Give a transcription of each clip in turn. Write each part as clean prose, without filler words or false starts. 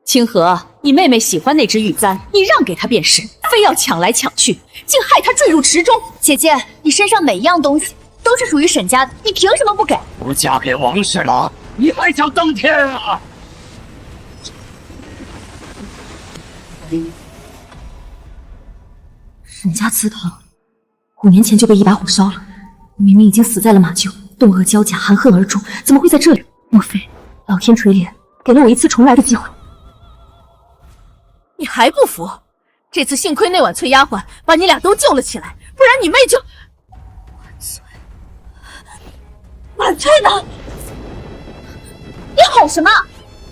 清河，你妹妹喜欢那只玉簪，你让给她便是，非要抢来抢去，竟害她坠入池中。姐姐，你身上每一样东西都是属于沈家的，你凭什么不给？不嫁给王侍郎，你还想登天啊？沈家祠堂5年前就被一把火烧了，明明已经死在了马厩，冻恶交加，含恨而终，怎么会在这里？莫非老天垂怜，给了我一次重来的机会？你还不服？这次幸亏那晚翠丫鬟把你俩都救了起来，不然你妹就……晚翠呢？你吼什么？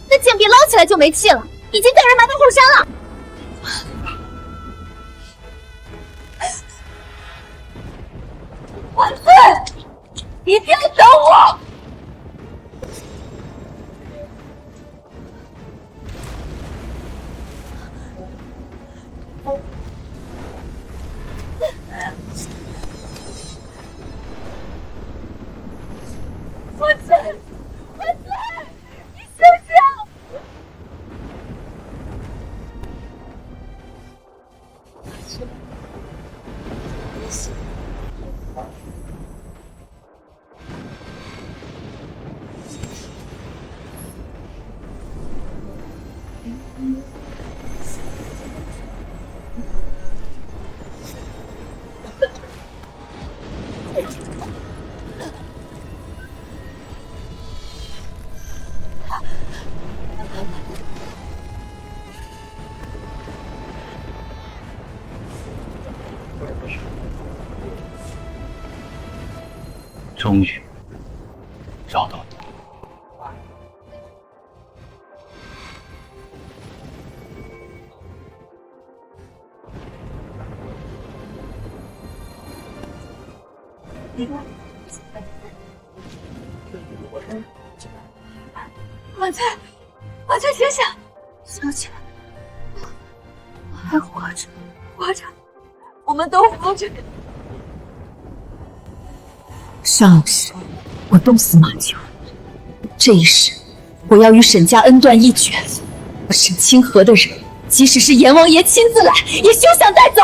那贱婢捞起来就没气了，已经带人埋到后山了。晚翠，一定要等我！晚翠，晚翠，你醒醒！终于找到你。晚翠，晚翠，醒醒！小姐，我还活着，活着，我们都活着。上一世我冻死马厩，这一世我要与沈家恩断义绝。我沈清河的人，即使是阎王爷亲自来，也休想带走。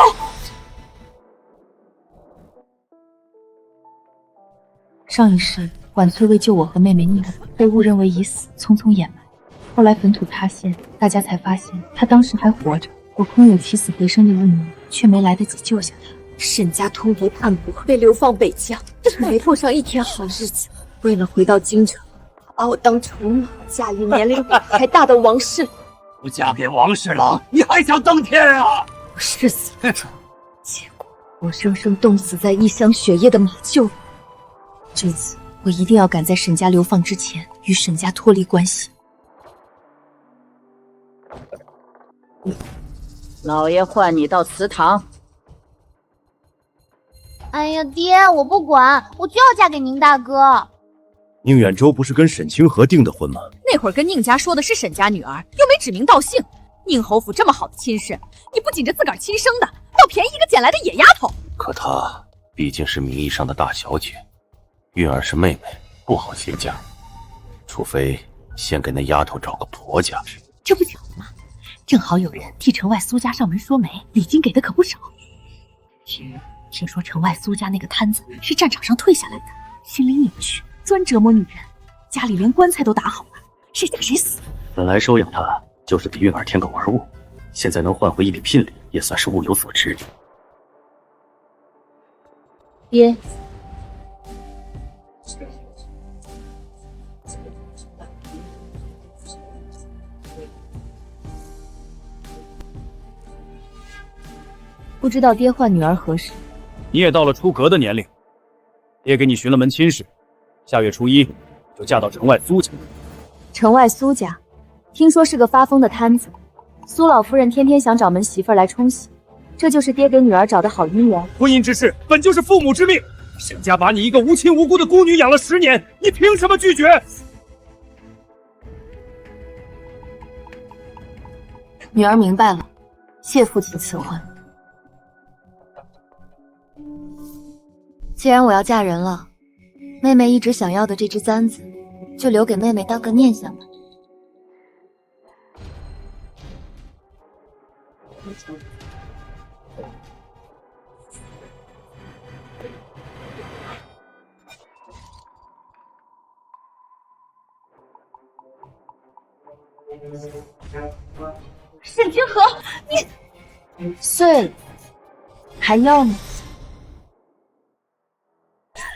上一世婉翠为救我和妹妹溺死，被误认为已死，匆匆掩埋。后来坟土塌陷，大家才发现她当时还活着。我空有起死回生的一念，却没来得及救下她。沈家通敌叛国，被流放北疆，没过上一天好日子。为了回到京城，把我当筹码，嫁与年龄比还大的王氏。不嫁给王侍郎，你还想登天啊？我誓死不走，结果活生生冻死在异乡雪夜的马厩里。这次我一定要赶在沈家流放之前，与沈家脱离关系。老爷唤你到祠堂。哎呀，爹，我不管，我就要嫁给宁大哥。宁远舟不是跟沈清河订的婚吗？那会儿跟宁家说的是沈家女儿，又没指名道姓。宁侯府这么好的亲事，你不紧着自个儿亲生的，倒便宜一个捡来的野丫头。可她毕竟是名义上的大小姐，韵儿是妹妹，不好接嫁。除非先给那丫头找个婆家。这不巧吗？正好有人替城外苏家上门说媒，礼金给的可不少。听说城外苏家那个摊子是战场上退下来的，心里扭曲，专折磨女人，家里连棺材都打好了，谁嫁谁死。本来收养她就是给韵儿添个玩物，现在能换回一笔聘礼，也算是物有所值。爹，不知道爹唤女儿何时？你也到了出阁的年龄，爹给你寻了门亲事，下月初1就嫁到城外苏家。城外苏家，听说是个发疯的摊子，苏老夫人天天想找门媳妇来冲喜，这就是爹给女儿找的好姻缘。婚姻之事本就是父母之命，沈家把你一个无亲无故的孤女养了10年，你凭什么拒绝？女儿明白了，谢父亲赐婚。既然我要嫁人了，妹妹一直想要的这只簪子，就留给妹妹当个念想吧。沈清河，你碎了，还要吗？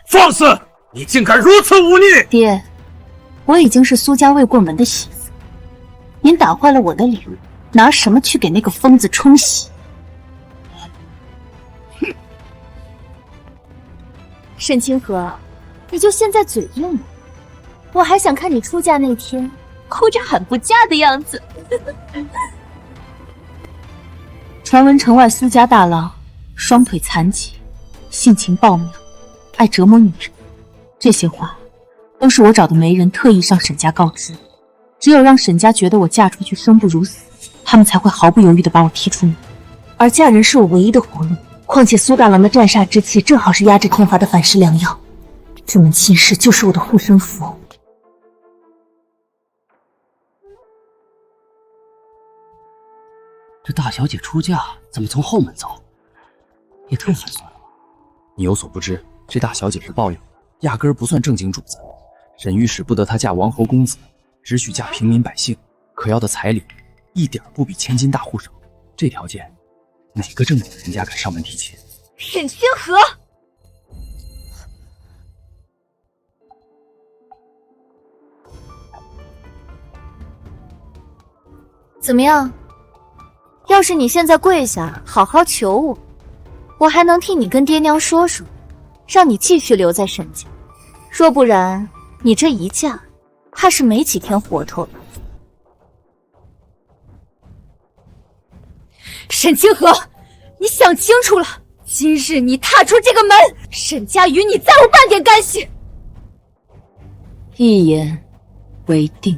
放肆！你竟敢如此忤逆！爹，我已经是苏家未过门的媳妇，您打坏了我的脸，拿什么去给那个疯子冲洗？沈清河，你就现在嘴硬了，我还想看你出嫁那天哭着喊不嫁的样子。传闻城外苏家大郎双腿残疾，性情暴虐，爱折磨女人。这些话都是我找的媒人特意向沈家告知，只有让沈家觉得我嫁出去生不如死，他们才会毫不犹豫地把我踢出门。而嫁人是我唯一的活路，况且苏大郎的战煞之气正好是压制天罚的反噬良药，这门亲事就是我的护身符。这大小姐出嫁怎么从后门走？也太寒酸了吧！你有所不知，这大小姐是抱有，压根儿不算正经主子。沈御史不得她嫁王侯公子，只许嫁平民百姓，可要的彩礼一点不比千金大户少。这条件，哪个正经人家敢上门提亲？沈清河，怎么样？要是你现在跪下，好好求我，我还能替你跟爹娘说说，让你继续留在沈家。若不然，你这一嫁，怕是没几天活头了。沈清河，你想清楚了，今日你踏出这个门，沈家与你再无半点干系。一言为定。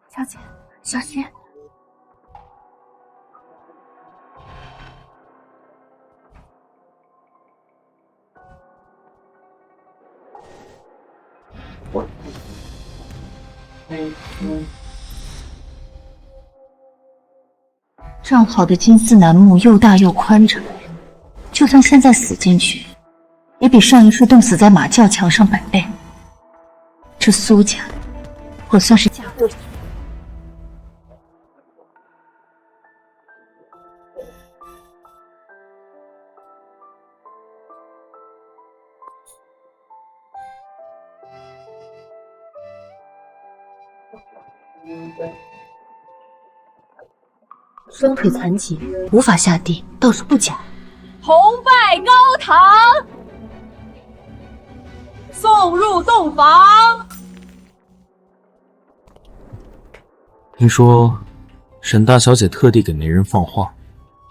小姐，小心！这好的金丝楠木又大又宽敞，就算现在死进去，也比上一世冻死在马厩强上100倍。这苏家，我算是嫁对了。双腿残疾，无法下地，倒是不假。同拜高堂，送入洞房。听说沈大小姐特地给媒人放话，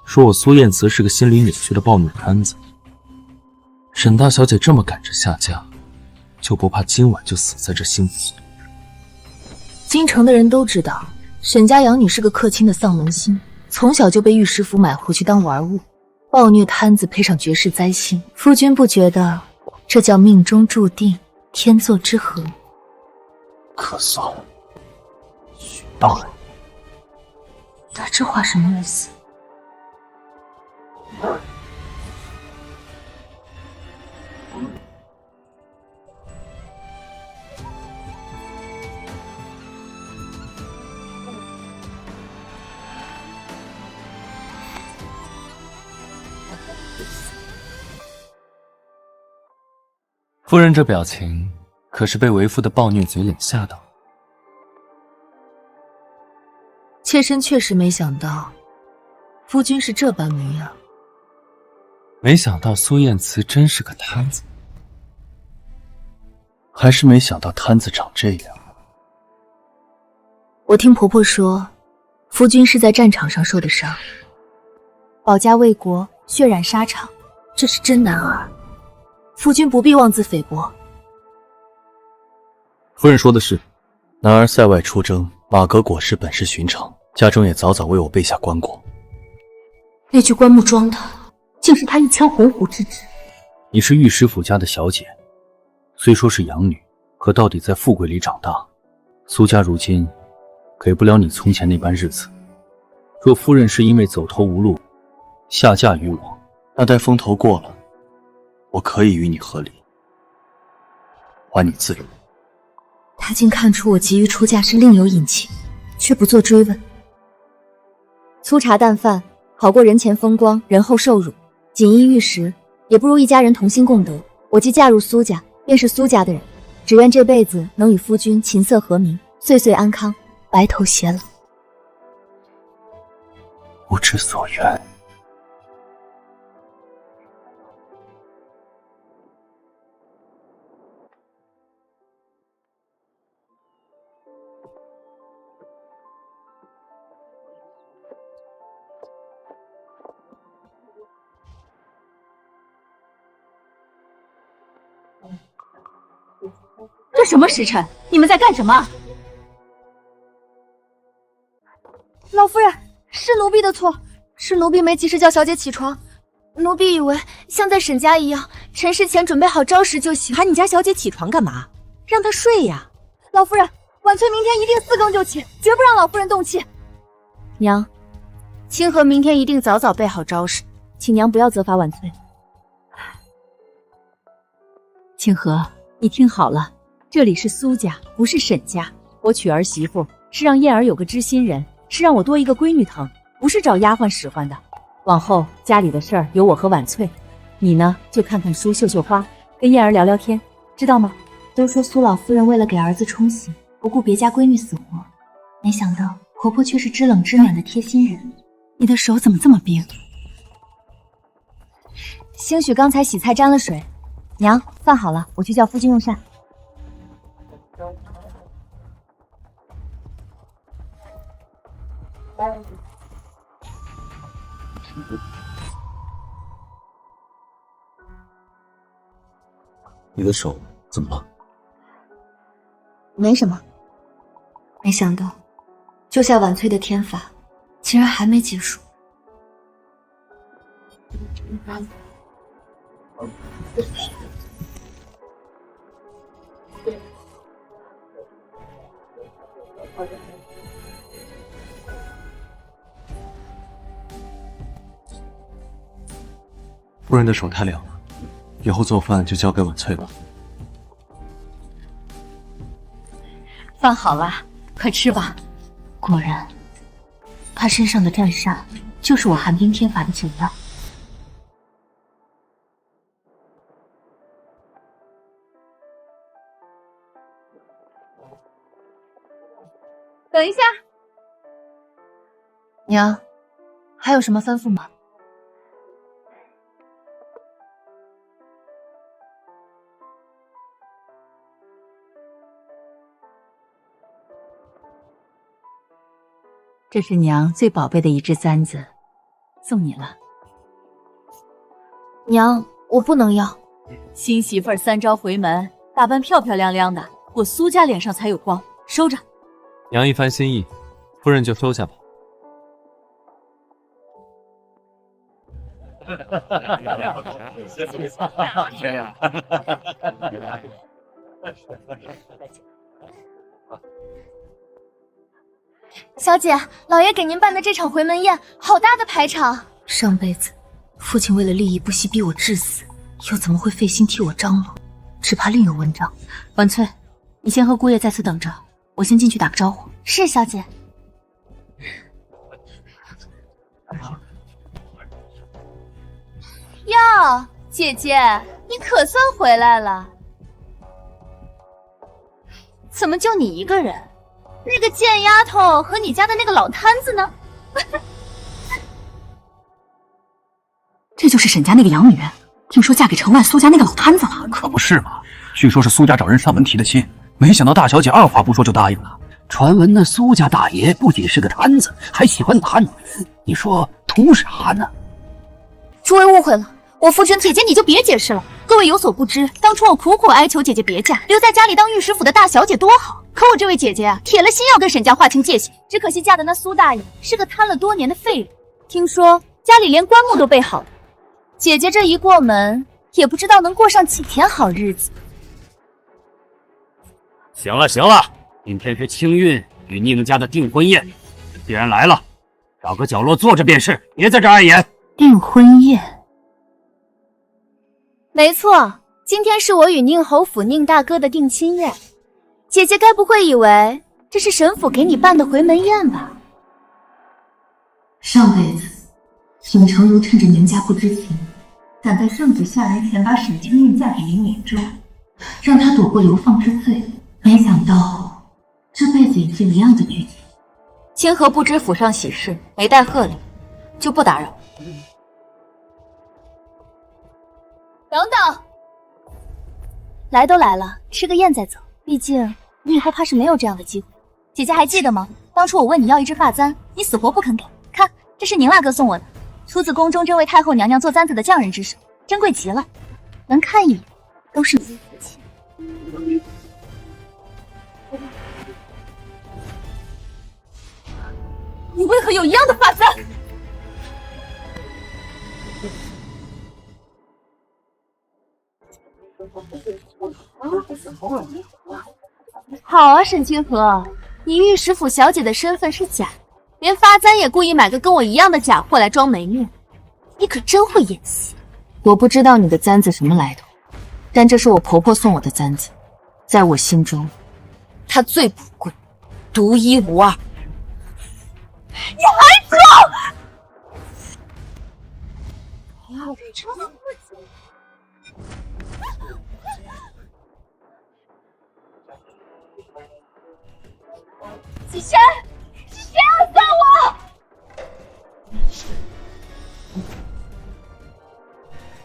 说我苏燕慈是个心理扭曲的暴虐摊子。沈大小姐这么赶着下嫁，就不怕今晚就死在这幸福村？京城的人都知道，沈家养女是个客卿的丧门星，从小就被御史府买回去当玩物。暴虐摊子配上绝世灾星，夫君不觉得这叫命中注定，天作之合？可算学到了。他这话什么意思？夫人这表情，可是被为夫的暴虐嘴脸吓到。妾身确实没想到，夫君是这般模样。没想到苏燕慈真是个摊子，还是没想到摊子长这样。我听婆婆说，夫君是在战场上受的伤，保家卫国，血染沙场，这是真男儿。夫君不必妄自菲薄。夫人说的是，男儿塞外出征，马革裹尸本是寻常，家中也早早为我备下棺椁。那具棺木装的，竟是他一腔鸿鹄之志。你是御史府家的小姐，虽说是养女，可到底在富贵里长大。苏家如今给不了你从前那般日子。若夫人是因为走投无路下嫁于我，那待风头过了，我可以与你和离，还你自由。他竟看出我急于出嫁是另有隐情，却不做追问。粗茶淡饭好过人前风光，人后受辱。锦衣玉食也不如一家人同心共德。我既嫁入苏家，便是苏家的人，只愿这辈子能与夫君琴瑟和鸣，岁岁安康，白头偕老。不知所愿。这什么时辰？你们在干什么？老夫人，是奴婢的错，是奴婢没及时叫小姐起床。奴婢以为像在沈家一样，辰时前准备好招食就行。喊你家小姐起床干嘛？让她睡呀。老夫人，婉翠明天一定4更就起，绝不让老夫人动气。娘，清河明天一定早早备好招食，请娘不要责罚婉翠。清河，你听好了，这里是苏家，不是沈家。我娶儿媳妇是让燕儿有个知心人，是让我多一个闺女疼，不是找丫鬟使唤的。往后家里的事儿有我和婉翠，你呢就看看书、绣绣花，跟燕儿聊聊天，知道吗？都说苏老夫人为了给儿子冲喜，不顾别家闺女死活，没想到婆婆却是知冷知暖的贴心人。你的手怎么这么冰？兴许刚才洗菜沾了水。娘，饭好了，我去叫夫君用膳。你的手怎么了？没什么。没想到救下婉翠的天法竟然还没结束。夫人的手太凉了，以后做饭就交给婉翠吧。饭好了，快吃吧。果然，他身上的战煞就是我寒冰天法的解药。等一下，娘，还有什么吩咐吗？这是娘最宝贝的一只簪子，送你了。娘，我不能要。新媳妇儿3朝回门，打扮漂漂亮亮的，我苏家脸上才有光，收着。娘一番心意，夫人就收下吧。小姐，老爷给您办的这场回门宴，好大的排场。上辈子父亲为了利益不惜逼我致死，又怎么会费心替我张罗？只怕另有文章。婉翠，你先和姑爷在此等着，我先进去打个招呼。是，小姐。哟，姐姐，你可算回来了。怎么就你一个人？那个贱丫头和你家的那个老摊子呢？这就是沈家那个养女，听说嫁给城外苏家那个老摊子了。可不是嘛，据说是苏家找人上门提的亲，没想到大小姐二话不说就答应了。传闻那苏家大爷不仅是个摊子，还喜欢打女人，你说图啥呢？诸位误会了，我夫君姐姐你就别解释了。各位有所不知，当初我苦苦哀求姐姐别嫁，留在家里当御史府的大小姐多好。可我这位姐姐啊，铁了心要跟沈家划清界限，只可惜嫁的那苏大爷是个贪了多年的废人。听说家里连棺木都备好了。姐姐这一过门，也不知道能过上几天好日子。行了行了，今天是清韵与宁家的订婚宴，既然来了，找个角落坐着便是，别在这碍眼。订婚宴？没错，今天是我与宁侯府宁大哥的定亲宴。姐姐该不会以为这是沈府给你办的回门宴吧？上辈子，沈成儒趁着宁家不知情，赶在圣旨下来前把沈清韵嫁给宁远舟，让她躲过流放之罪。没想到这辈子也是一样的剧情。清河不知府上喜事，没带贺礼，就不打扰。等等，来都来了，吃个宴再走。毕竟你以后怕是没有这样的机会。姐姐还记得吗？当初我问你要一只发簪，你死活不肯给。看，这是宁大哥送我的，出自宫中这位太后娘娘做簪子的匠人之手，珍贵极了，能看一眼都是您福气。你为何有一样的发簪？好啊，沈清河，你御史府小姐的身份是假，连发簪也故意买个跟我一样的假货来装没面，你可真会演戏。我不知道你的簪子什么来头，但这是我婆婆送我的簪子，在我心中，它最宝贵，独一无二。你还走！季山，是谁要杀我？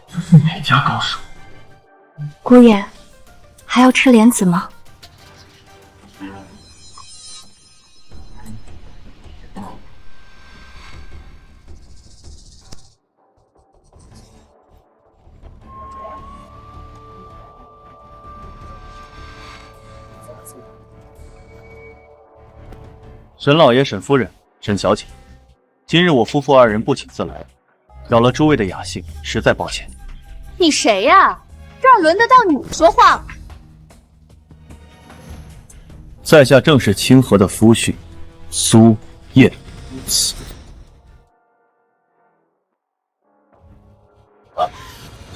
这是哪家高手？姑爷，还要吃莲子吗？沈老爷、沈夫人、沈小姐，今日我夫妇二人不请自来，扰了诸位的雅兴，实在抱歉。你谁呀？这儿轮得到你说话吗？在下正是清河的夫婿苏燕慈。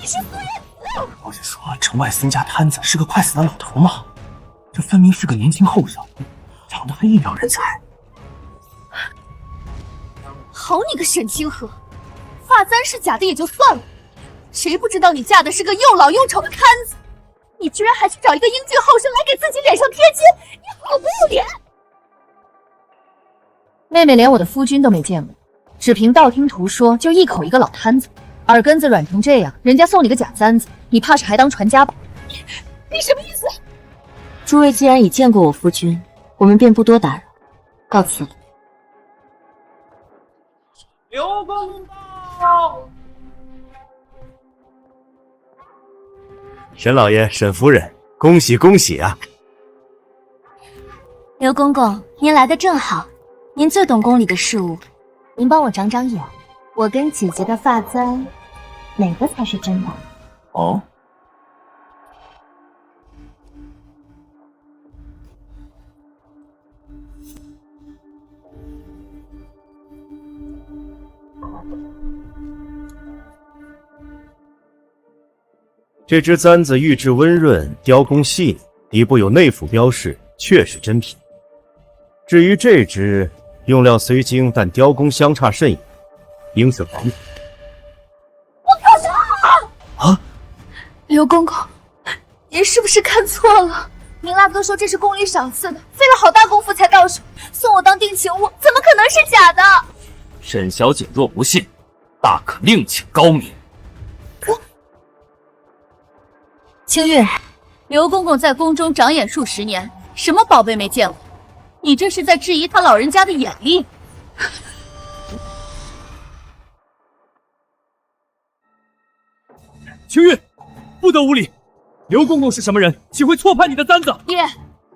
你是苏燕慈？不是说城外孙家摊子是个快死的老头吗？这分明是个年轻后生，长得还一表人才。好你个沈清河，发簪是假的也就算了，谁不知道你嫁的是个又老又丑的摊子？你居然还去找一个英俊后生来给自己脸上贴金，你好不要脸！妹妹连我的夫君都没见过，只凭道听途说就一口一个老摊子，耳根子软成这样，人家送你个假簪子，你怕是还当传家宝？你什么意思？诸位既然已见过我夫君，我们便不多打扰，告辞了。刘公道。沈老爷、沈夫人，恭喜恭喜啊！刘公公，您来的正好，您最懂宫里的事务，您帮我长长眼，我跟姐姐的发簪，哪个才是真的？哦，这只簪子玉质温润，雕工细腻，底部有内府标示，确是真品。至于这只，用料虽精，但雕工相差甚远，应是仿品。我靠啥？啊！刘公公，您是不是看错了？宁大哥说这是宫里赏赐的，费了好大功夫才到手，送我当定情物，怎么可能是假的？沈小姐若不信，大可另请高明。清月，刘公公在宫中长眼数十年，什么宝贝没见过？你这是在质疑他老人家的眼力？清月，不得无礼！刘公公是什么人？岂会错判你的簪子？爹，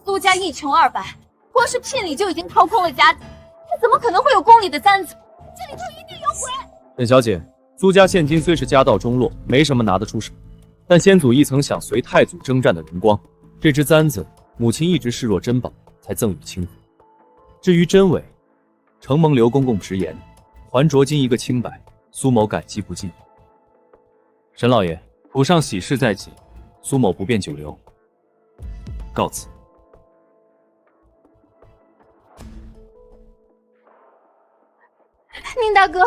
苏家一穷二白，光是聘礼就已经掏空了家底，他怎么可能会有宫里的簪子？这里头一定有鬼！沈小姐，苏家现今虽是家道中落，没什么拿得出手，但先祖一曾想随太祖征战的荣光，这只簪子，母亲一直视若珍宝，才赠与清河。至于真伪，承蒙刘公公直言，还着金一个清白，苏某感激不尽。沈老爷，府上喜事在即，苏某不便久留，告辞。宁大哥，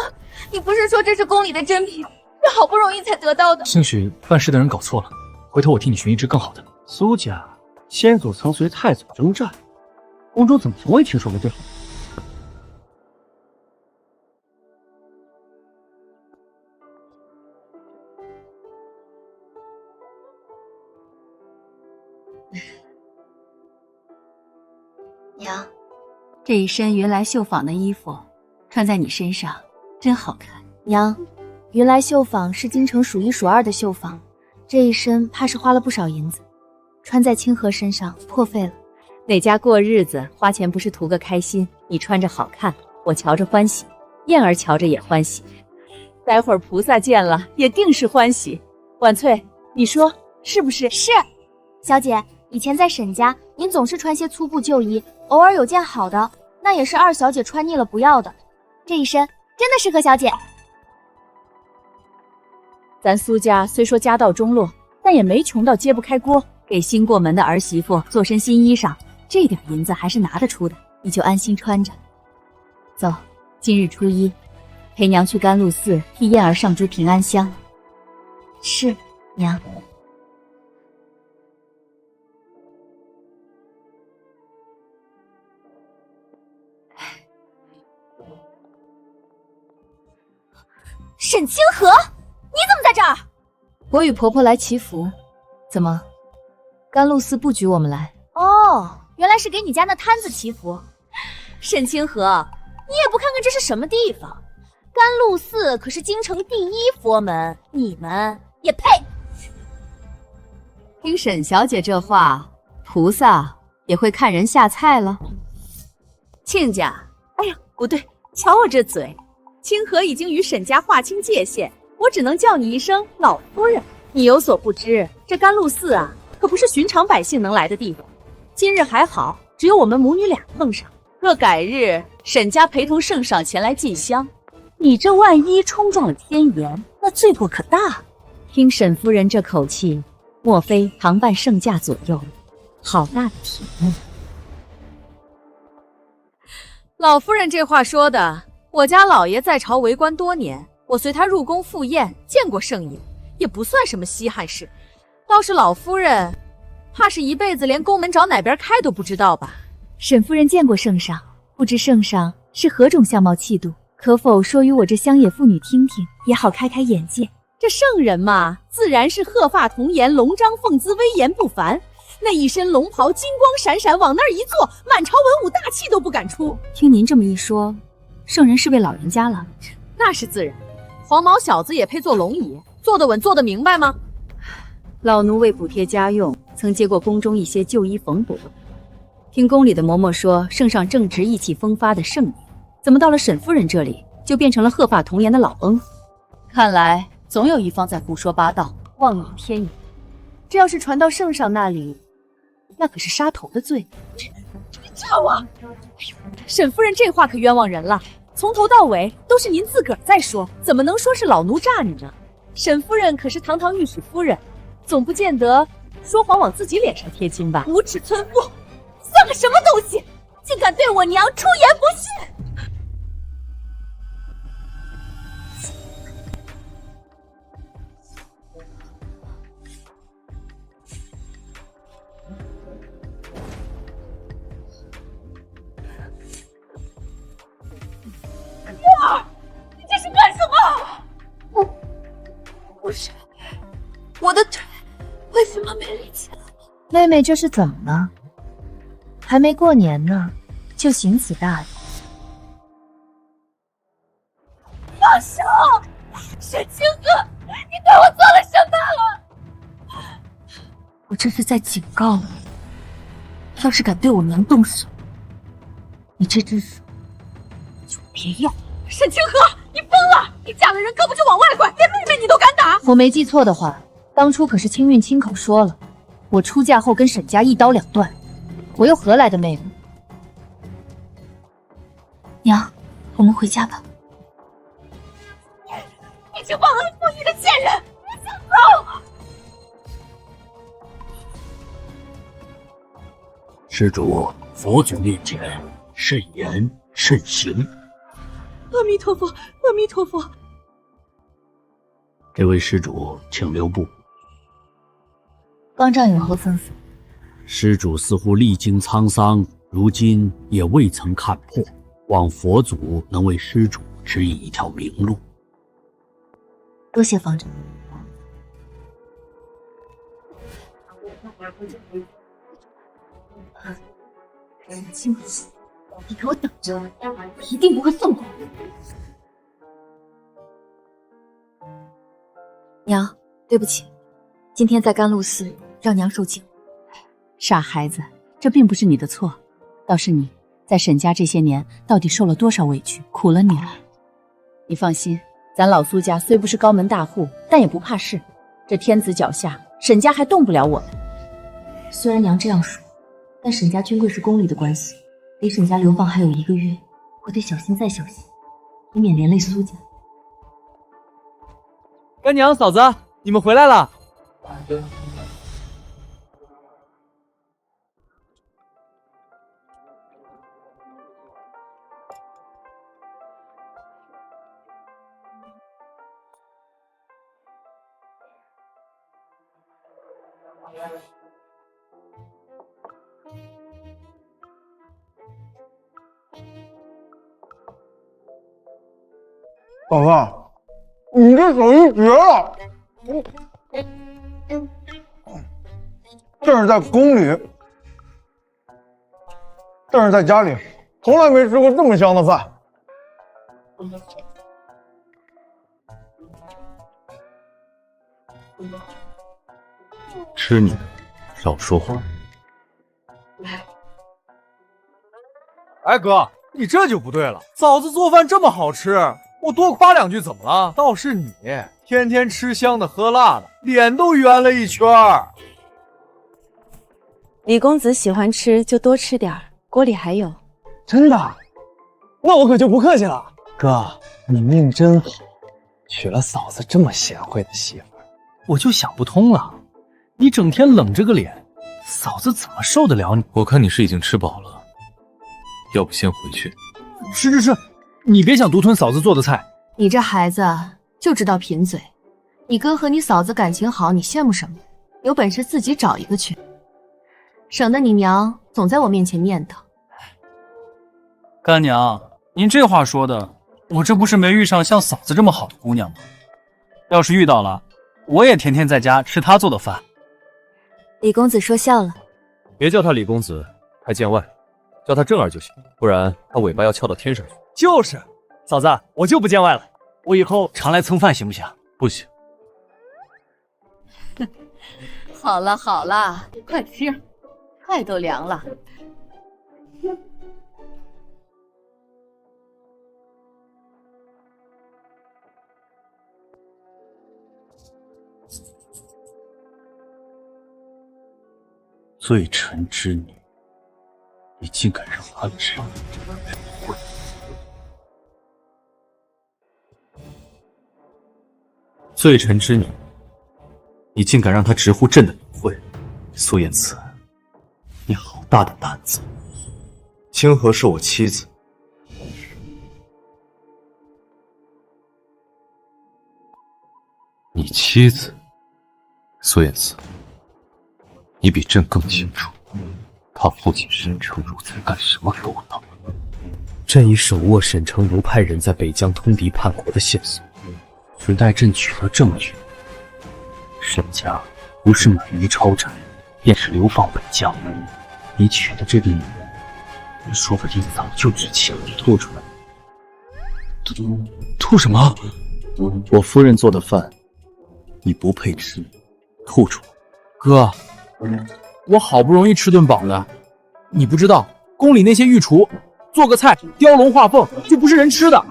你不是说这是宫里的珍品，是好不容易才得到的？兴许办事的人搞错了，回头我替你寻一只更好的。苏家先祖曾随太祖征战，宫中怎么从未听说过这好？娘，这一身云来绣坊的衣服，穿在你身上真好看。娘，云来绣坊是京城数一数二的绣坊，这一身怕是花了不少银子，穿在清河身上破费了。哪家过日子花钱不是图个开心？你穿着好看，我瞧着欢喜，燕儿瞧着也欢喜，待会儿菩萨见了也定是欢喜。婉翠，你说是不是？是，小姐，以前在沈家，您总是穿些粗布旧衣，偶尔有件好的，那也是二小姐穿腻了不要的。这一身真的适合小姐。咱苏家虽说家道中落，但也没穷到揭不开锅，给新过门的儿媳妇做身新衣裳，这点银子还是拿得出的，你就安心穿着。走，今日初一，陪娘去甘露寺替燕儿上株平安香。是，娘。沈清河，你怎么在这儿？我与婆婆来祈福。怎么，甘露寺不举我们来？哦，原来是给你家那摊子祈福。沈清河，你也不看看这是什么地方？甘露寺可是京城第一佛门，你们也配？听沈小姐这话，菩萨也会看人下菜了。亲家，哎呀，不对，瞧我这嘴。清河已经与沈家划清界限，我只能叫你一声老夫人。你有所不知，这甘露寺啊，可不是寻常百姓能来的地方。今日还好，只有我们母女俩碰上。若改日沈家陪同圣上前来进香，你这万一冲撞了天颜，那罪过可大。听沈夫人这口气，莫非常伴圣驾左右？好大的体面！老夫人这话说的。我家老爷在朝为官多年，我随他入宫赴宴，见过圣爷，也不算什么稀罕事。倒是老夫人，怕是一辈子连宫门找哪边开都不知道吧？沈夫人见过圣上，不知圣上是何种相貌气度，可否说与我这乡野妇女听听，也好开开眼界。这圣人嘛，自然是鹤发童颜，龙章凤姿，威严不凡。那一身龙袍，金光闪闪，往那儿一坐，满朝文武大气都不敢出。听您这么一说，圣人是位老人家了。那是自然，黄毛小子也配做龙椅？坐得稳，坐得明白吗？老奴为补贴家用，曾接过宫中一些旧衣缝补。听宫里的嬷嬷说，圣上正值意气风发的盛年，怎么到了沈夫人这里，就变成了鹤发童颜的老翁？看来总有一方在胡说八道，妄语天言。这要是传到圣上那里，那可是杀头的罪。叫我！哎呦，沈夫人这话可冤枉人了，从头到尾都是您自个儿在说，怎么能说是老奴诈你呢？沈夫人可是堂堂御史夫人，总不见得说谎往自己脸上贴金吧？无耻村妇，算个什么东西，竟敢对我娘出言不逊！你这是干什么？不是，我的腿为什么没力气了？妹妹这是怎么了？还没过年呢，就行此大礼。放手！沈清河，你对我做了什么？我这是在警告你，要是敢对我娘动手，你这只手就别要。沈清河，你疯了！你嫁的人胳膊就往外拐，连妹妹你都敢打？我没记错的话，当初可是清韵亲口说了，我出嫁后跟沈家一刀两断，我又何来的妹妹？娘，我们回家吧。你这忘恩负义的贱人！你想走？施主，佛祖面前慎言慎行。阿弥陀佛，阿弥陀佛。这位施主，请留步。方丈有何吩咐？施主似乎历经沧桑，如今也未曾看破，望佛祖能为施主指引一条明路。多谢方丈。清河，你给我等着，我一定不会放过你。娘，对不起，今天在甘露寺让娘受惊。傻孩子，这并不是你的错，倒是你在沈家这些年到底受了多少委屈，苦了你了。你放心，咱老苏家虽不是高门大户，但也不怕事。这天子脚下，沈家还动不了我们。虽然娘这样说，但沈家军贵是宫里的关系，离沈家流放还有1个月，我得小心再小心，以免连累苏家。干娘、嫂子，你们回来了。嫂子，你这手艺绝了！这是在宫里，但是在家里从来没吃过这么香的饭。吃你的，少说话。哎哥，你这就不对了。嫂子做饭这么好吃，我多夸2句怎么了？倒是你天天吃香的喝辣的，脸都圆了一圈儿。李公子喜欢吃就多吃点儿，锅里还有。真的？那我可就不客气了。哥，你命真好，娶了嫂子这么贤惠的媳妇儿。我就想不通了，你整天冷着个脸，嫂子怎么受得了你？我看你是已经吃饱了，要不先回去。吃，你别想独吞嫂子做的菜。你这孩子就知道贫嘴，你哥和你嫂子感情好，你羡慕什么？有本事自己找一个去，省得你娘总在我面前念叨。干娘，您这话说的，我这不是没遇上像嫂子这么好的姑娘吗？要是遇到了，我也天天在家吃她做的饭。李公子说笑了，别叫他李公子，太见外，叫他正儿就行，不然他尾巴要翘到天上去。就是，嫂子，我就不见外了，我以后常来蹭饭行不行？不行。好了好了，快吃，菜都凉了。罪臣之女，你竟敢让她知会！罪臣之女，你竟敢让她直呼朕的名讳！苏言慈，你好大的胆子！清河是我妻子，你妻子，苏言慈，你比朕更清楚，他父亲沈城儒在干什么勾当。朕已手握沈城儒派人在北疆通敌叛国的线索，只待朕取得证据。沈家不是买鱼抄斩，便是流放北疆。你娶的这个女人，说不定早就知情了。吐出来！吐什么？我夫人做的饭，你不配吃，吐出来！哥，我好不容易吃顿饱的，你不知道，宫里那些御厨做个菜雕龙画凤，就不是人吃的。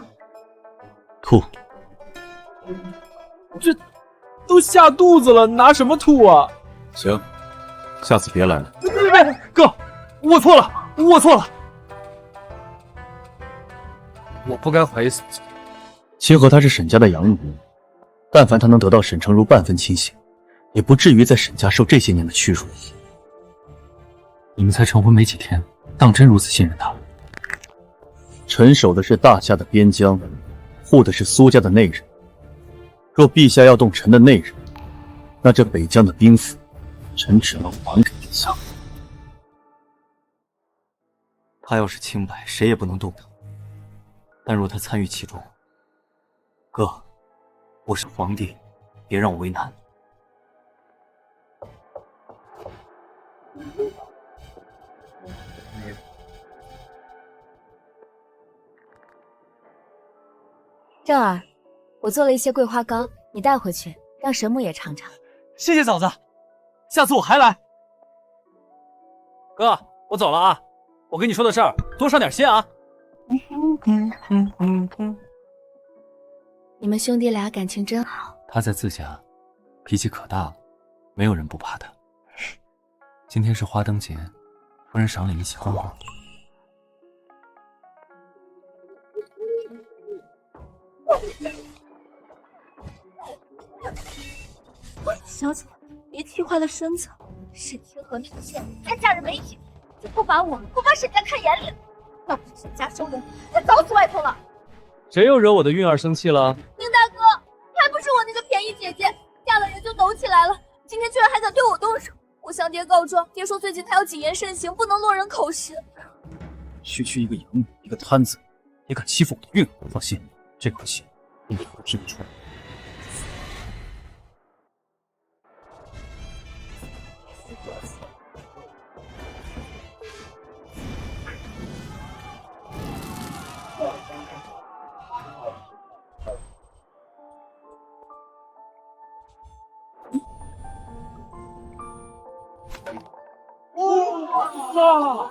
吐！这都下肚子了，拿什么吐啊？行，下次别来了。别，哥，我错了，我错了。我不该怀疑嫂子。清河他是沈家的养女，但凡他能得到沈成儒半分亲信，也不至于在沈家受这些年的屈辱。你们才成婚没几天，当真如此信任他？臣守的是大夏的边疆，护的是苏家的内人。若陛下要动臣的内人，那这北疆的兵符，臣只能还给陛下。他要是清白，谁也不能动他。但若他参与其中，哥，我是皇帝，别让我为难。正儿，我做了一些桂花糕，你带回去，让神母也尝尝。谢谢嫂子，下次我还来。哥，我走了啊，我跟你说的事儿，多上点心啊。你们兄弟俩感情真好。他在自家脾气可大了，没有人不怕他。今天是花灯节，夫人赏脸一起欢欢。小姐，别气坏了身子。沈清河那个贱人，还嫁人没品，就不把沈家看眼里了。要不是沈家收人，我早死外头了。谁又惹我的韵儿生气了？宁大哥，还不是我那个便宜姐姐，嫁了人就抖起来了，今天居然还敢对我动手。我向爹告状，爹说最近他要谨言慎行，不能落人口实。区一个养女，一个摊子，也敢欺负我的韵儿？放心，这口气一定会替你出来。哇！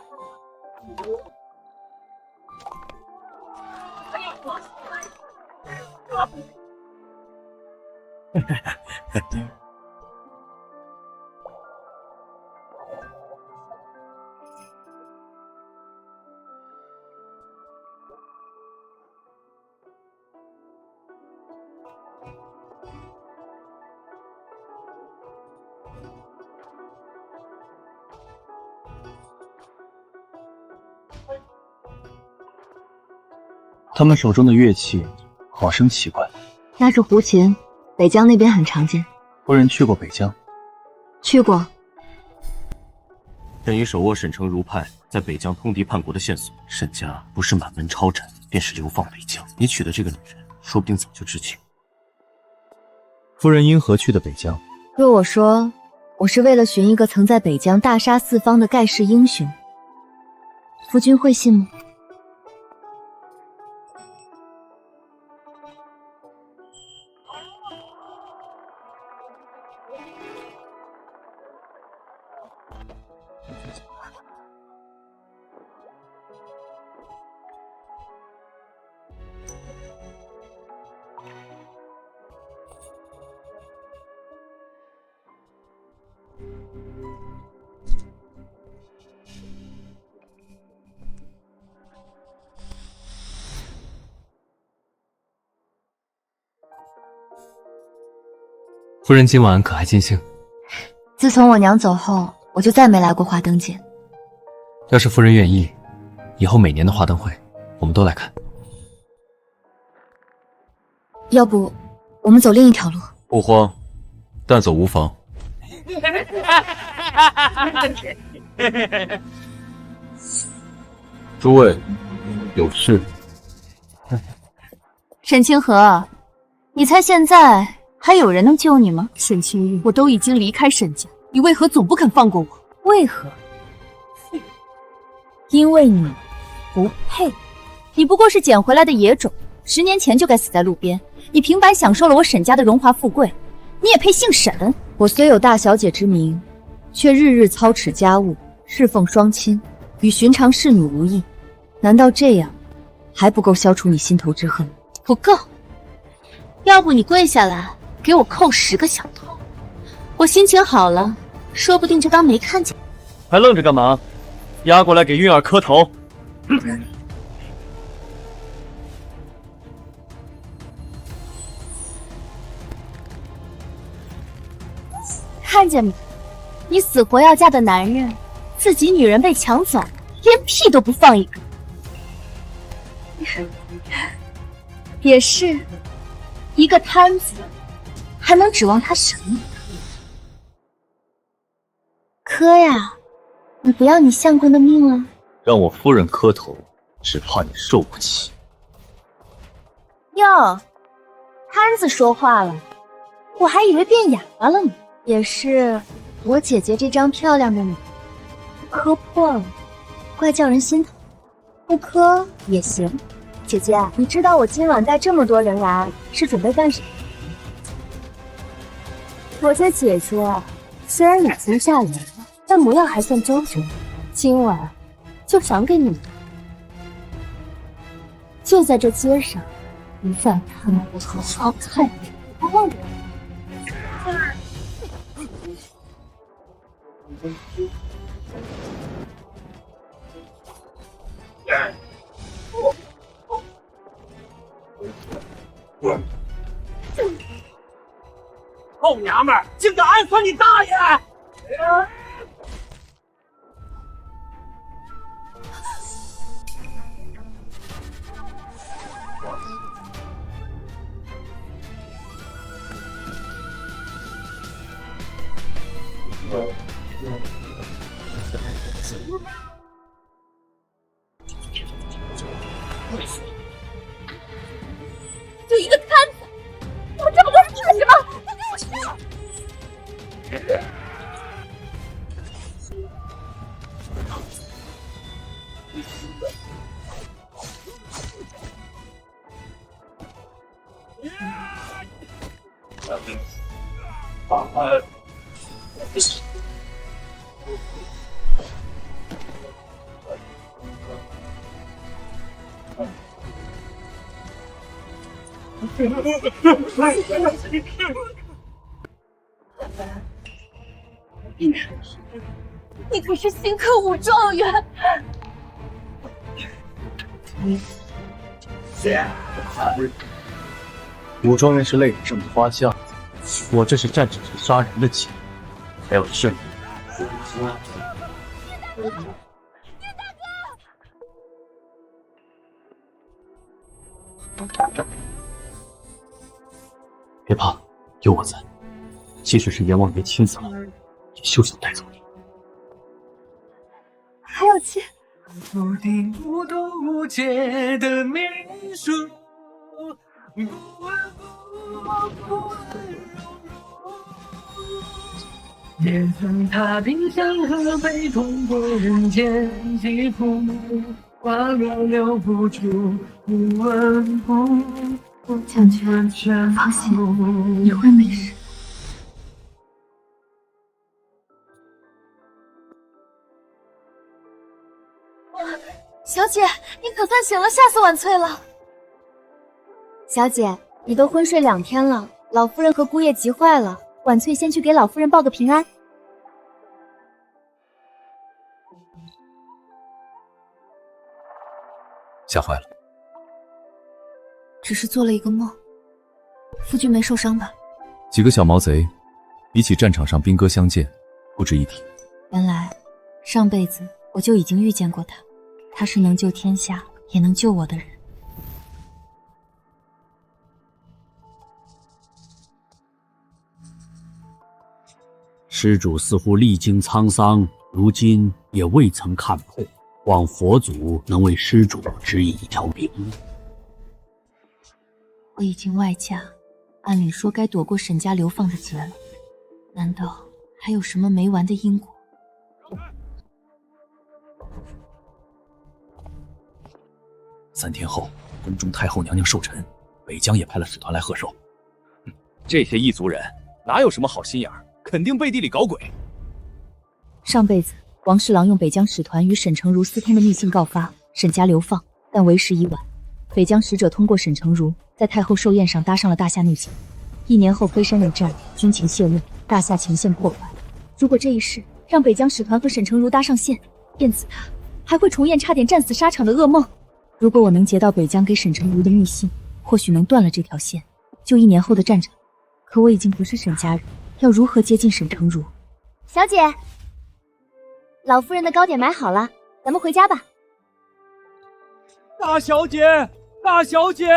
他们手中的乐器好生奇怪。那是胡琴，北疆那边很常见。夫人去过北疆？去过。朕已手握沈城儒派在北疆通敌叛国的线索，沈家不是满门抄斩，便是流放北疆。你娶的这个女人，说不定早就知情。夫人因何去的北疆？若我说我是为了寻一个曾在北疆大杀四方的盖世英雄，夫君会信吗？夫人今晚可还尽兴？自从我娘走后，我就再没来过花灯节。要是夫人愿意，以后每年的花灯会，我们都来看。要不，我们走另一条路？不慌，但走无妨。诸位，有事。沈清河，你猜现在还有人能救你吗？沈清玉，我都已经离开沈家，你为何总不肯放过我？为何？因为你不配，你不过是捡回来的野种，10年前就该死在路边。你平白享受了我沈家的荣华富贵，你也配姓沈？我虽有大小姐之名，却日日操持家务，侍奉双亲，与寻常侍女无异。难道这样还不够消除你心头之恨？不够。要不你跪下来，给我叩10个响头，我心情好了，说不定就当没看见。还愣着干嘛？压过来给韵儿磕头。看见没？你死活要嫁的男人，自己女人被抢走，连屁都不放一个。也是，一个摊子，还能指望他什么？磕呀，你不要你相公的命了。让我夫人磕头，只怕你受不起。哟，摊子说话了，我还以为变哑巴了呢。也是，我姐姐这张漂亮的脸，磕破了，怪叫人心疼。不磕也行。姐姐，你知道我今晚带这么多人来是准备干什么？我家姐姐虽然已经嫁人了，但模样还算周全。今晚就赏给你们，就在这街上，一饭看我好好看你，不忘我。臭娘们儿，竟敢暗算你大爷！就一个摊子，你们这么多人干什么？都给我上！你可是新科武状元。武状元是累得这么花架子，我这是战场上杀人的气，还有胜利。别怕，有我在。即使是阎王爷亲自来，也休想带走你。还有气。不听不懂无解的命数，不闻不问也曾踏冰山河，悲痛过人间疾苦，花落留不住，不闻不问。将军，放心，你会没事。小姐，你可算醒了，吓死婉翠了。小姐，你都昏睡2天了，老夫人和姑爷急坏了，婉翠先去给老夫人报个平安。吓坏了。只是做了一个梦，夫君没受伤吧？几个小毛贼，比起战场上兵戈相见，不值一提。原来上辈子我就已经遇见过他，他是能救天下也能救我的人。施主似乎历经沧桑，如今也未曾看破，望佛祖能为施主指引一条明路。我已经外嫁，按理说该躲过沈家流放的劫了，难道还有什么没完的因果？3天后，关中太后娘娘寿辰，北疆也派了使团来贺寿。这些异族人哪有什么好心眼儿，肯定背地里搞鬼。上辈子王侍郎用北疆使团与沈成儒私通的密信告发沈家流放，但为时已晚。北疆使者通过沈成儒在太后寿宴上搭上了大夏内情，1年后飞身入战，军情泄露，大夏前线破坏。如果这一事让北疆使团和沈成儒搭上线，电死他，还会重演差点战死沙场的噩梦。如果我能截到北疆给沈成儒的密信，或许能断了这条线，就1年后的战场。可我已经不是沈家人，要如何接近沈成儒？小姐，老夫人的糕点买好了，咱们回家吧。大小姐，大小姐，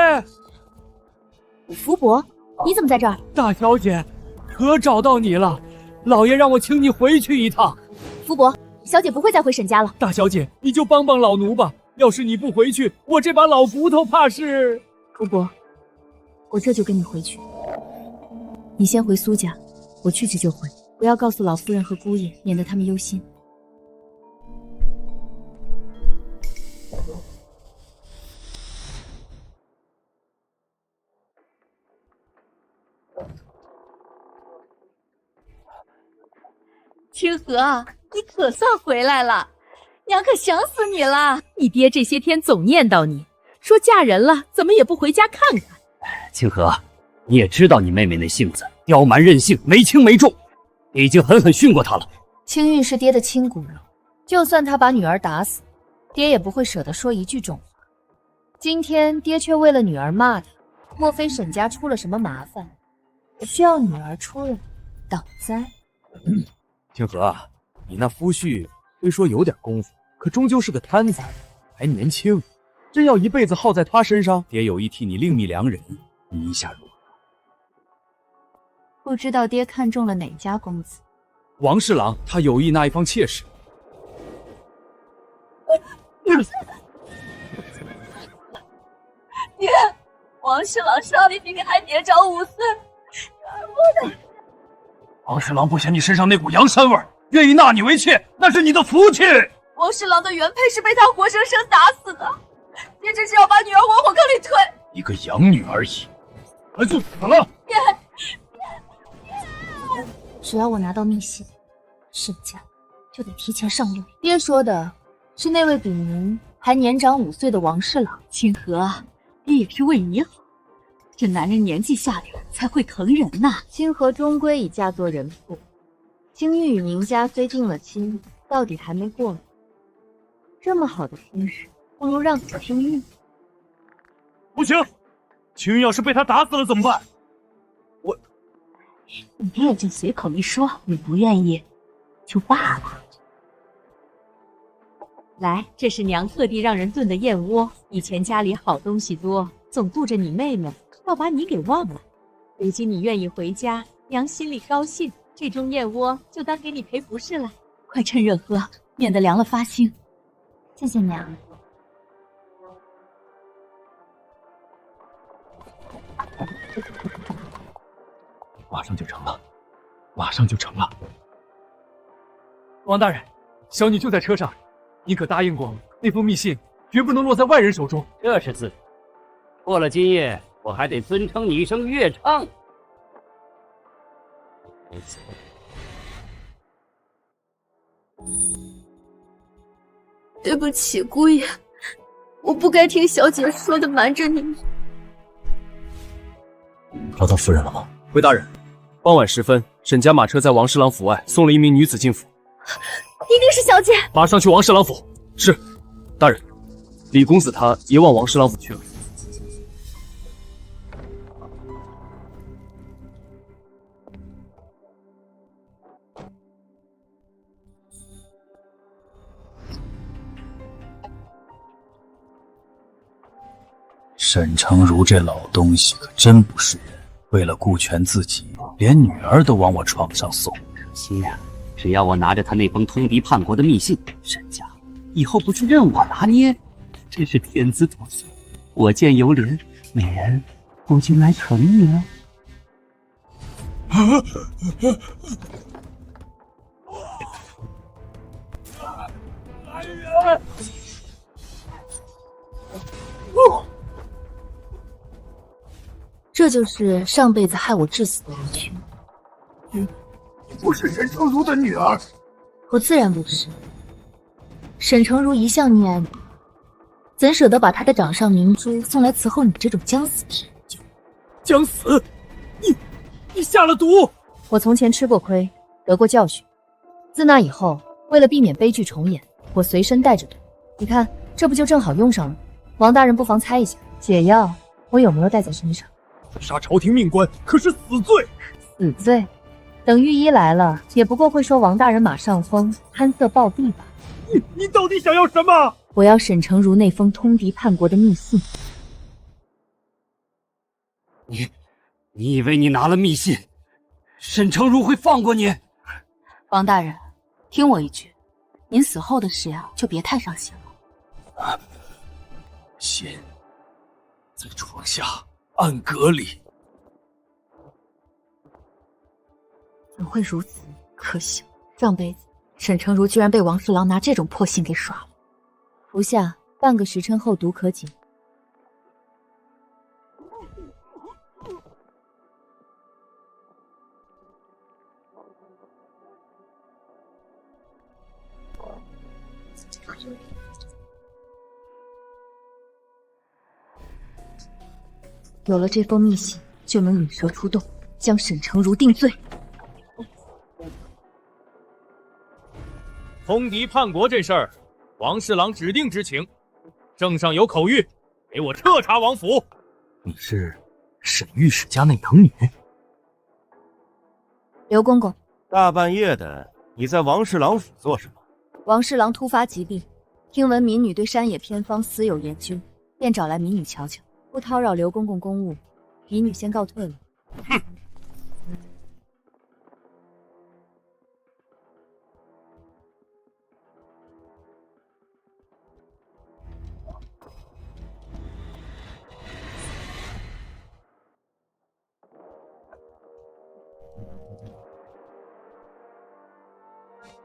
福伯，你怎么在这儿？大小姐，可找到你了，老爷让我请你回去一趟。福伯，小姐不会再回沈家了。大小姐，你就帮帮老奴吧，要是你不回去，我这把老骨头怕是……福伯，我这就跟你回去。你先回苏家，我去就回，不要告诉老夫人和姑爷，免得他们忧心。清河，你可算回来了，娘可想死你了。你爹这些天总念叨你，说嫁人了怎么也不回家看看。清河，你也知道你妹妹那性子，刁蛮任性，没轻没重，已经狠狠训过她了。青玉是爹的亲骨肉，就算他把女儿打死，爹也不会舍得说一句重话。今天爹却为了女儿骂他，莫非沈家出了什么麻烦，需要女儿出来挡灾？清河，你那夫婿虽说有点功夫，可终究是个摊子，还年轻，真要一辈子耗在他身上，爹有意替你另觅良人，你意下如何？不知道爹看中了哪家公子？王侍郎他有意那一方妾室。爹，王侍郎少爷比你还年长5岁，我的。王侍郎不嫌你身上那股洋膻味，愿意纳你为妾，那是你的福气。王侍郎的原配是被他活生生打死的，爹这是要把女儿往火坑里推。一个养女而已，那就死了。爹，只要我拿到密信，沈家就得提前上路。爹说的是那位比您还年长5岁的王侍郎。清河，爹也是为你好，这男人年纪下流才会疼人呐。清河终归已嫁作人妇，青玉与宁家虽定了亲，到底还没过门。这么好的亲事，不如让给青玉。不行，青玉要是被他打死了怎么办？你爹就随口一说，你不愿意就罢了。来，这是娘特地让人炖的燕窝。以前家里好东西多，总顾着你妹妹，要把你给忘了。如今你愿意回家，娘心里高兴。这盅燕窝就当给你赔不是了，快趁热喝，免得凉了发腥。谢谢娘。马上就成了，马上就成了。王大人，小女就在车上，您可答应过那封密信绝不能落在外人手中。这是自然，过了今夜，我还得尊称你一声岳昌。对不起，姑爷，我不该听小姐说的瞒着你们。找到夫人了吗？回大人，傍晚时分，沈家马车在王侍郎府外送了一名女子进府。一定是小姐。马上去王侍郎府。是，大人。李公子他也往王侍郎府去了。沈成儒这老东西可真不是人，为了顾全自己，连女儿都往我床上送。可惜呀，只要我拿着他那封通敌叛国的密信，沈家以后不是任我拿捏，真是天资多岁。我见犹怜，美人，我就来疼你了。这就是上辈子害我致死的人去吗？你不是沈成儒的女儿？我自然不是。沈成儒一向溺爱你，怎舍得把他的掌上明珠送来伺候你这种将死之人？将死！你下了毒！我从前吃过亏，得过教训。自那以后，为了避免悲剧重演，我随身带着毒。你看，这不就正好用上了？王大人不妨猜一下，解药我有没有带在身上？刺杀朝廷命官可是死罪！死罪？等御医来了，也不过会说王大人马上疯，贪色暴毙吧。你到底想要什么？我要沈成儒那封通敌叛国的密信。你以为你拿了密信，沈成儒会放过你？王大人，听我一句，您死后的事呀，就别太伤心了。信在床下暗格里。怎会如此？可笑！上辈子沈成儒居然被王侍郎拿这种破信给耍了。服下，半个时辰后毒可解。有了这封密信，就能引蛇出洞，将沈成儒定罪。通敌叛国这事儿，王侍郎指定知情，圣上有口谕，给我彻查王府。你是沈御史家那养女？刘公公，大半夜的，你在王侍郎府做什么？王侍郎突发疾病，听闻民女对山野偏方私有研究，便找来民女瞧瞧。不叨扰刘公公公务，民女先告退了。哼！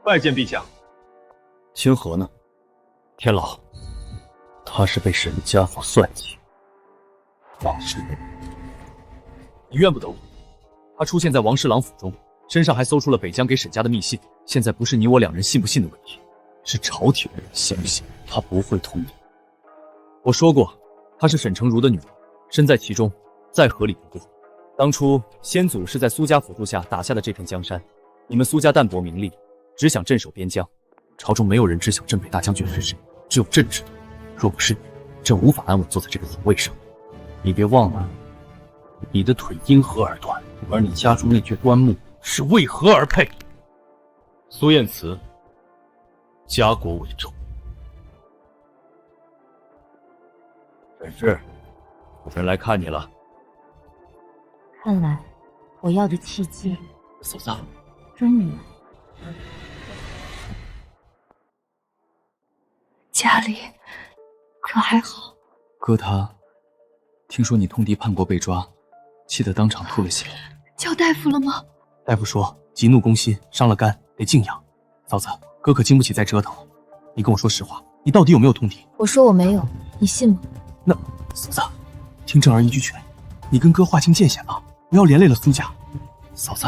拜见陛下。清河呢？天老，他是被沈家所算计。王氏，你怨不得我。他出现在王侍郎府中，身上还搜出了北疆给沈家的密信。现在不是你我两人信不信的问题，是朝廷人相信他不会通敌。我说过，她是沈成儒的女儿，身在其中，再合理不过。当初先祖是在苏家辅助下打下的这片江山，你们苏家淡泊名利，只想镇守边疆。朝中没有人知晓镇北大将军是谁，只有朕知道。若不是你，朕无法安稳坐在这个皇位上。你别忘了，你的腿因何而断，而你家中那具棺木是为何而配？苏燕慈，家国为重。沈氏，夫人来看你了。看来我要的契机，嫂子，终于来。家里可还好？哥他听说你通敌叛国被抓，气得当场吐了血。叫大夫了吗？大夫说急怒攻心，伤了肝，得静养。嫂子，哥可经不起再折腾了。你跟我说实话，你到底有没有通敌？我说我没有，你信吗？那嫂子，听正儿一句劝，你跟哥划清界限吧，不要连累了苏家。嫂子，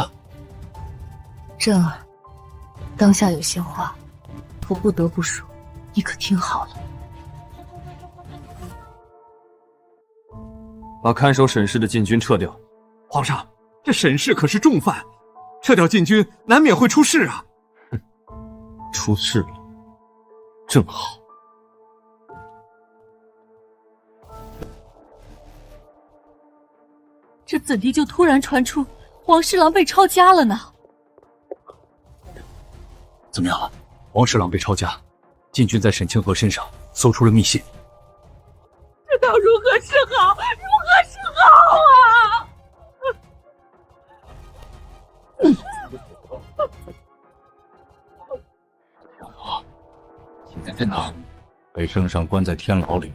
正儿，当下有些话，我不得不说，你可听好了。把看守沈氏的禁军撤掉。皇上，这沈氏可是重犯，撤掉禁军难免会出事啊。哼，出事了，正好。这怎地就突然传出王侍郎被抄家了呢？怎么样了？王侍郎被抄家，禁军在沈清河身上搜出了密信。这道如何是好？如何是好啊！现在在哪？被圣上关在天牢里，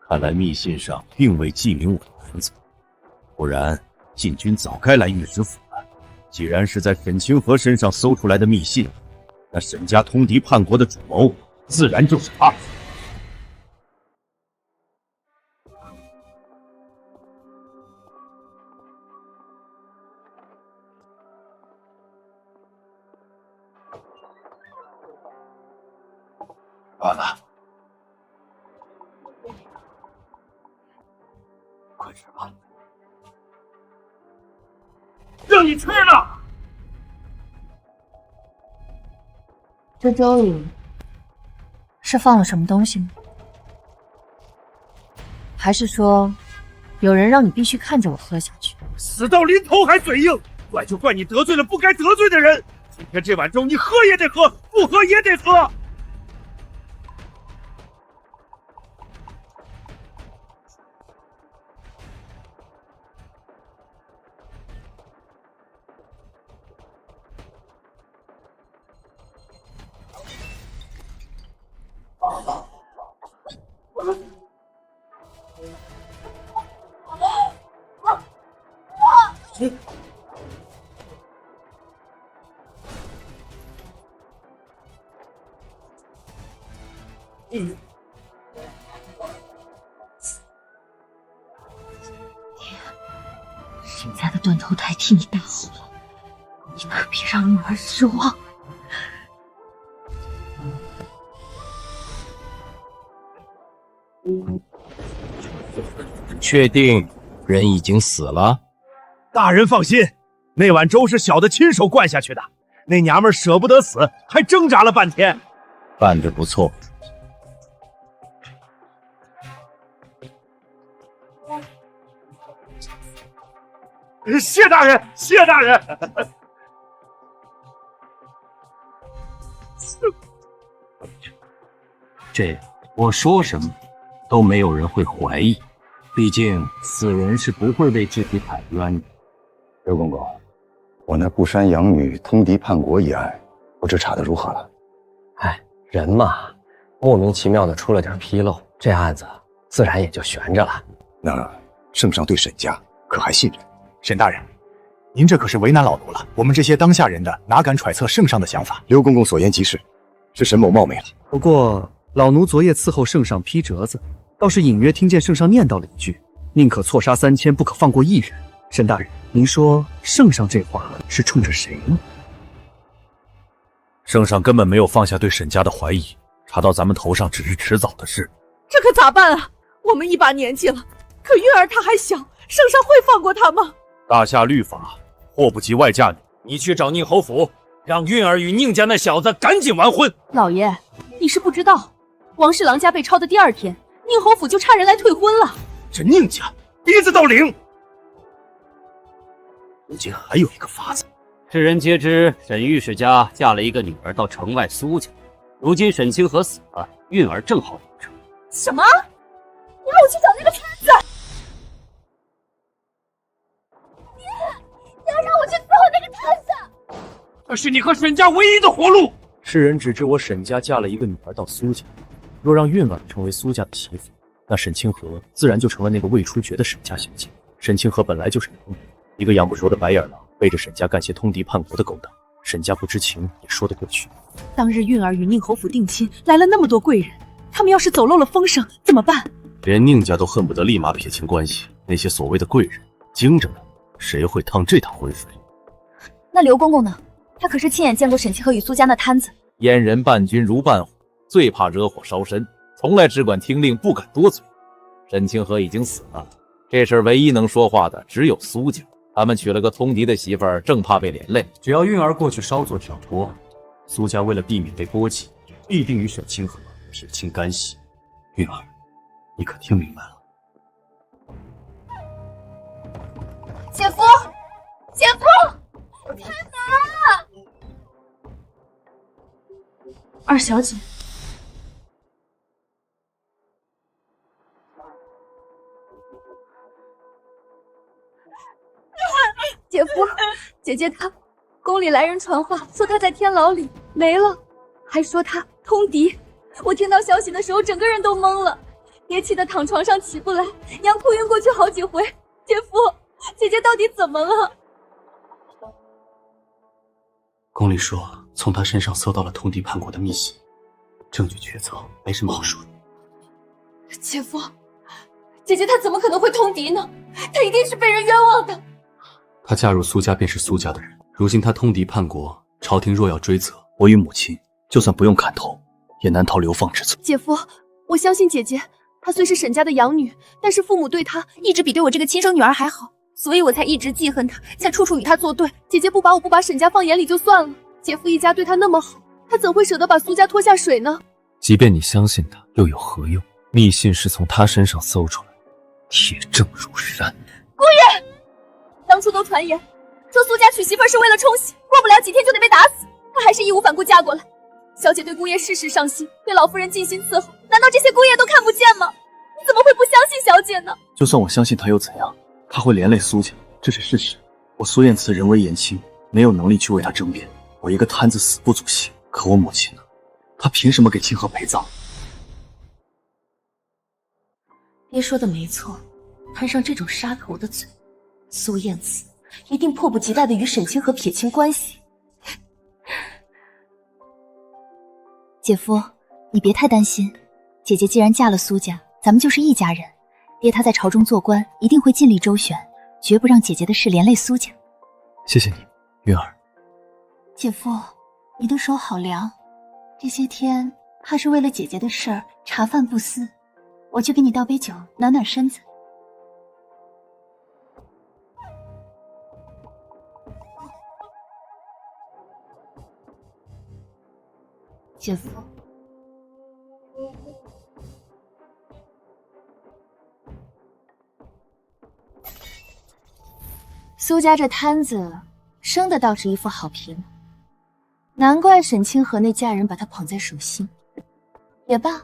看来密信上并未记明我的名字，不然禁军早该来御史府了。既然是在沈清河身上搜出来的密信，那沈家通敌叛国的主谋自然就是他。完了，让你吃了。这粥里是放了什么东西吗？还是说，有人让你必须看着我喝下去？死到临头还嘴硬，怪就怪你得罪了不该得罪的人。今天这碗粥，你喝也得喝，不喝也得喝。沈家的断头台替你大好了，你可别让女儿失望。确定人已经死了？大人放心，那碗粥是小的亲手灌下去的，那娘们舍不得死，还挣扎了半天。办得不错。谢大人，谢大人。这我说什么都没有人会怀疑，毕竟死人是不会为自己喊冤的。刘公公，我那固山养女通敌叛国一案，不知查得如何了？哎，人嘛，莫名其妙的出了点纰漏，这案子自然也就悬着了。那圣上对沈家可还信任？沈大人，您这可是为难老奴了。我们这些当下人的哪敢揣测圣上的想法？刘公公所言极是，是沈某冒昧了。不过老奴昨夜伺候圣上批折子，倒是隐约听见圣上念叨了一句：“宁可错杀3000，不可放过一人。”沈大人，您说圣上这话是冲着谁呢？圣上根本没有放下对沈家的怀疑，查到咱们头上只是迟早的事。这可咋办啊？我们一把年纪了，可韵儿她还小，圣上会放过她吗？大夏律法，祸不及外嫁女。你去找宁侯府，让韵儿与宁家那小子赶紧完婚。老爷，你是不知道，王侍郎家被抄的第2天，宁侯府就差人来退婚了。这宁家鼻子到领，如今还有一个法子。世人皆知，沈御史家嫁了一个女儿到城外苏家，如今沈清河死了，韵儿正好留着。什么？你让我去找那个摊子？你要让我去伺候那个摊子？这是你和沈家唯一的活路。世人只知我沈家嫁了一个女儿到苏家，若让韵儿成为苏家的媳妇，那沈清河自然就成了那个未出绝的沈家小姐。沈清河本来就是一个养不熟的白眼狼，背着沈家干些通敌叛国的勾当，沈家不知情也说得过去。当日韵儿与宁侯府定亲，来了那么多贵人，他们要是走漏了风声，怎么办？连宁家都恨不得立马撇清关系，那些所谓的贵人精着呢，谁会趟这趟浑水？那刘公公呢？他可是亲眼见过沈清河与苏家那摊子。阉人伴君如伴虎，最怕惹火烧身，从来只管听令，不敢多嘴。沈清河已经死了，这事儿唯一能说话的只有苏家，他们娶了个通敌的媳妇儿，正怕被连累。只要韵儿过去稍作挑拨，苏家为了避免被波及，必定与沈清河撇清干系。韵儿，你可听明白了？姐夫，姐夫，开门啊！二小姐，姐夫，姐姐她，宫里来人传话说她在天牢里没了，还说她通敌。我听到消息的时候，整个人都懵了，憋气的躺床上起不来，娘哭晕过去好几回。姐夫，姐姐到底怎么了？宫里说，从他身上搜到了通敌叛国的密信，证据确凿，没什么好说的。姐夫，姐姐她怎么可能会通敌呢？她一定是被人冤枉的。她嫁入苏家便是苏家的人，如今她通敌叛国，朝廷若要追责，我与母亲就算不用砍头，也难逃流放之罪。姐夫，我相信姐姐，她虽是沈家的养女，但是父母对她一直比对我这个亲生女儿还好。所以我才一直记恨他，才处处与他作对。姐姐不把我不把沈家放眼里就算了，姐夫一家对他那么好，他怎会舍得把苏家拖下水呢？即便你相信他，又有何用？密信是从他身上搜出来的，铁证如山。姑爷，当初都传言说苏家娶媳妇是为了冲喜，过不了几天就得被打死，他还是义无反顾嫁过来。小姐对姑爷事事上心，对老夫人尽心伺候，难道这些姑爷都看不见吗？你怎么会不相信小姐呢？就算我相信他又怎样？他会连累苏家，这是事实。我苏燕慈人微言轻，没有能力去为他争辩。我一个摊子死不足惜，可我母亲呢？她凭什么给清河陪葬？爹说的没错，摊上这种杀头的嘴，苏燕慈一定迫不及待的与沈清河撇清关系。姐夫，你别太担心，姐姐既然嫁了苏家，咱们就是一家人。爹他在朝中做官，一定会尽力周旋，绝不让姐姐的事连累苏家。谢谢你，云儿。姐夫，你的手好凉，这些天怕是为了姐姐的事儿茶饭不思，我去给你倒杯酒，暖暖身子。姐夫，苏家这摊子生的倒是一副好皮囊，难怪沈清河那家人把他捧在手心。也罢，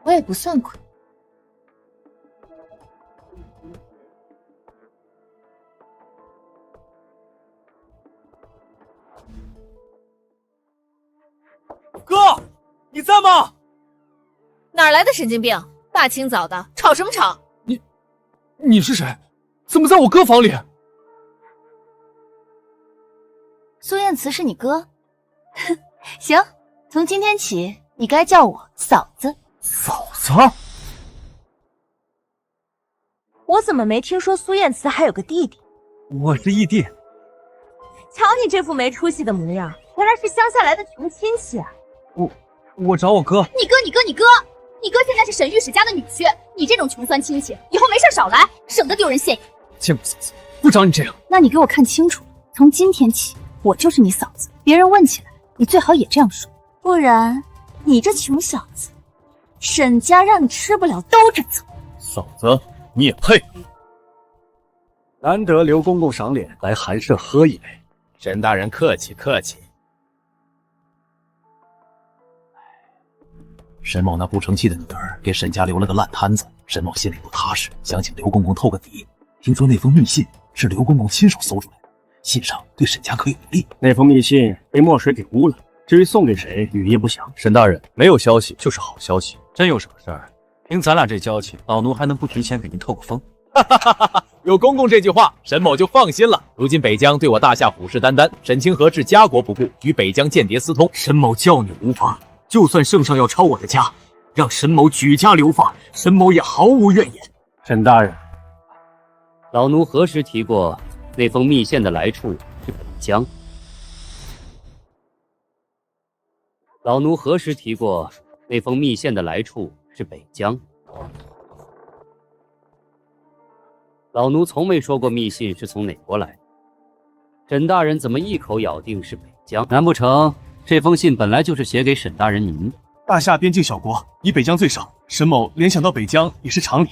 我也不算亏。哥，你在吗？哪来的神经病？大清早的，吵什么吵？你是谁？怎么在我哥房里？苏燕慈是你哥？行，从今天起，你该叫我嫂子。嫂子？我怎么没听说苏燕慈还有个弟弟？我是义弟。瞧你这副没出息的模样，原来是乡下来的穷亲戚啊！我找我哥。你哥现在是沈御史家的女婿，你这种穷酸亲戚，以后没事少来，省得丢人现眼。见过嫂子，不找你这样。那你给我看清楚了，从今天起，我就是你嫂子。别人问起来，你最好也这样说，不然你这穷小子，沈家让你吃不了兜着走。嫂子，你也配？难得刘公公赏脸，来寒舍喝一杯。沈大人客气客气。沈某那不成器的女儿给沈家留了个烂摊子，沈某心里不踏实，想请刘公公透个底。听说那封密信是刘公公亲手搜出来的，信上对沈家可有不利。那封密信被墨水给污了，至于送给谁，语意不详。沈大人，没有消息就是好消息。真有什么事儿？凭咱俩这交情，老奴还能不提前给您透个风？有公公这句话，沈某就放心了。如今北疆对我大夏虎视眈眈，沈清河置家国不顾，与北疆间谍私通。沈某叫你无法，就算圣上要抄我的家，让沈某举家流放，沈某也毫无怨言。沈大人，老奴何时提过那封密信的来处是北疆？老奴何时提过那封密信的来处是北疆？老奴从没说过密信是从哪国来的。沈大人怎么一口咬定是北疆？难不成这封信本来就是写给沈大人您的？大夏边境小国，以北疆最少，沈某联想到北疆也是常理。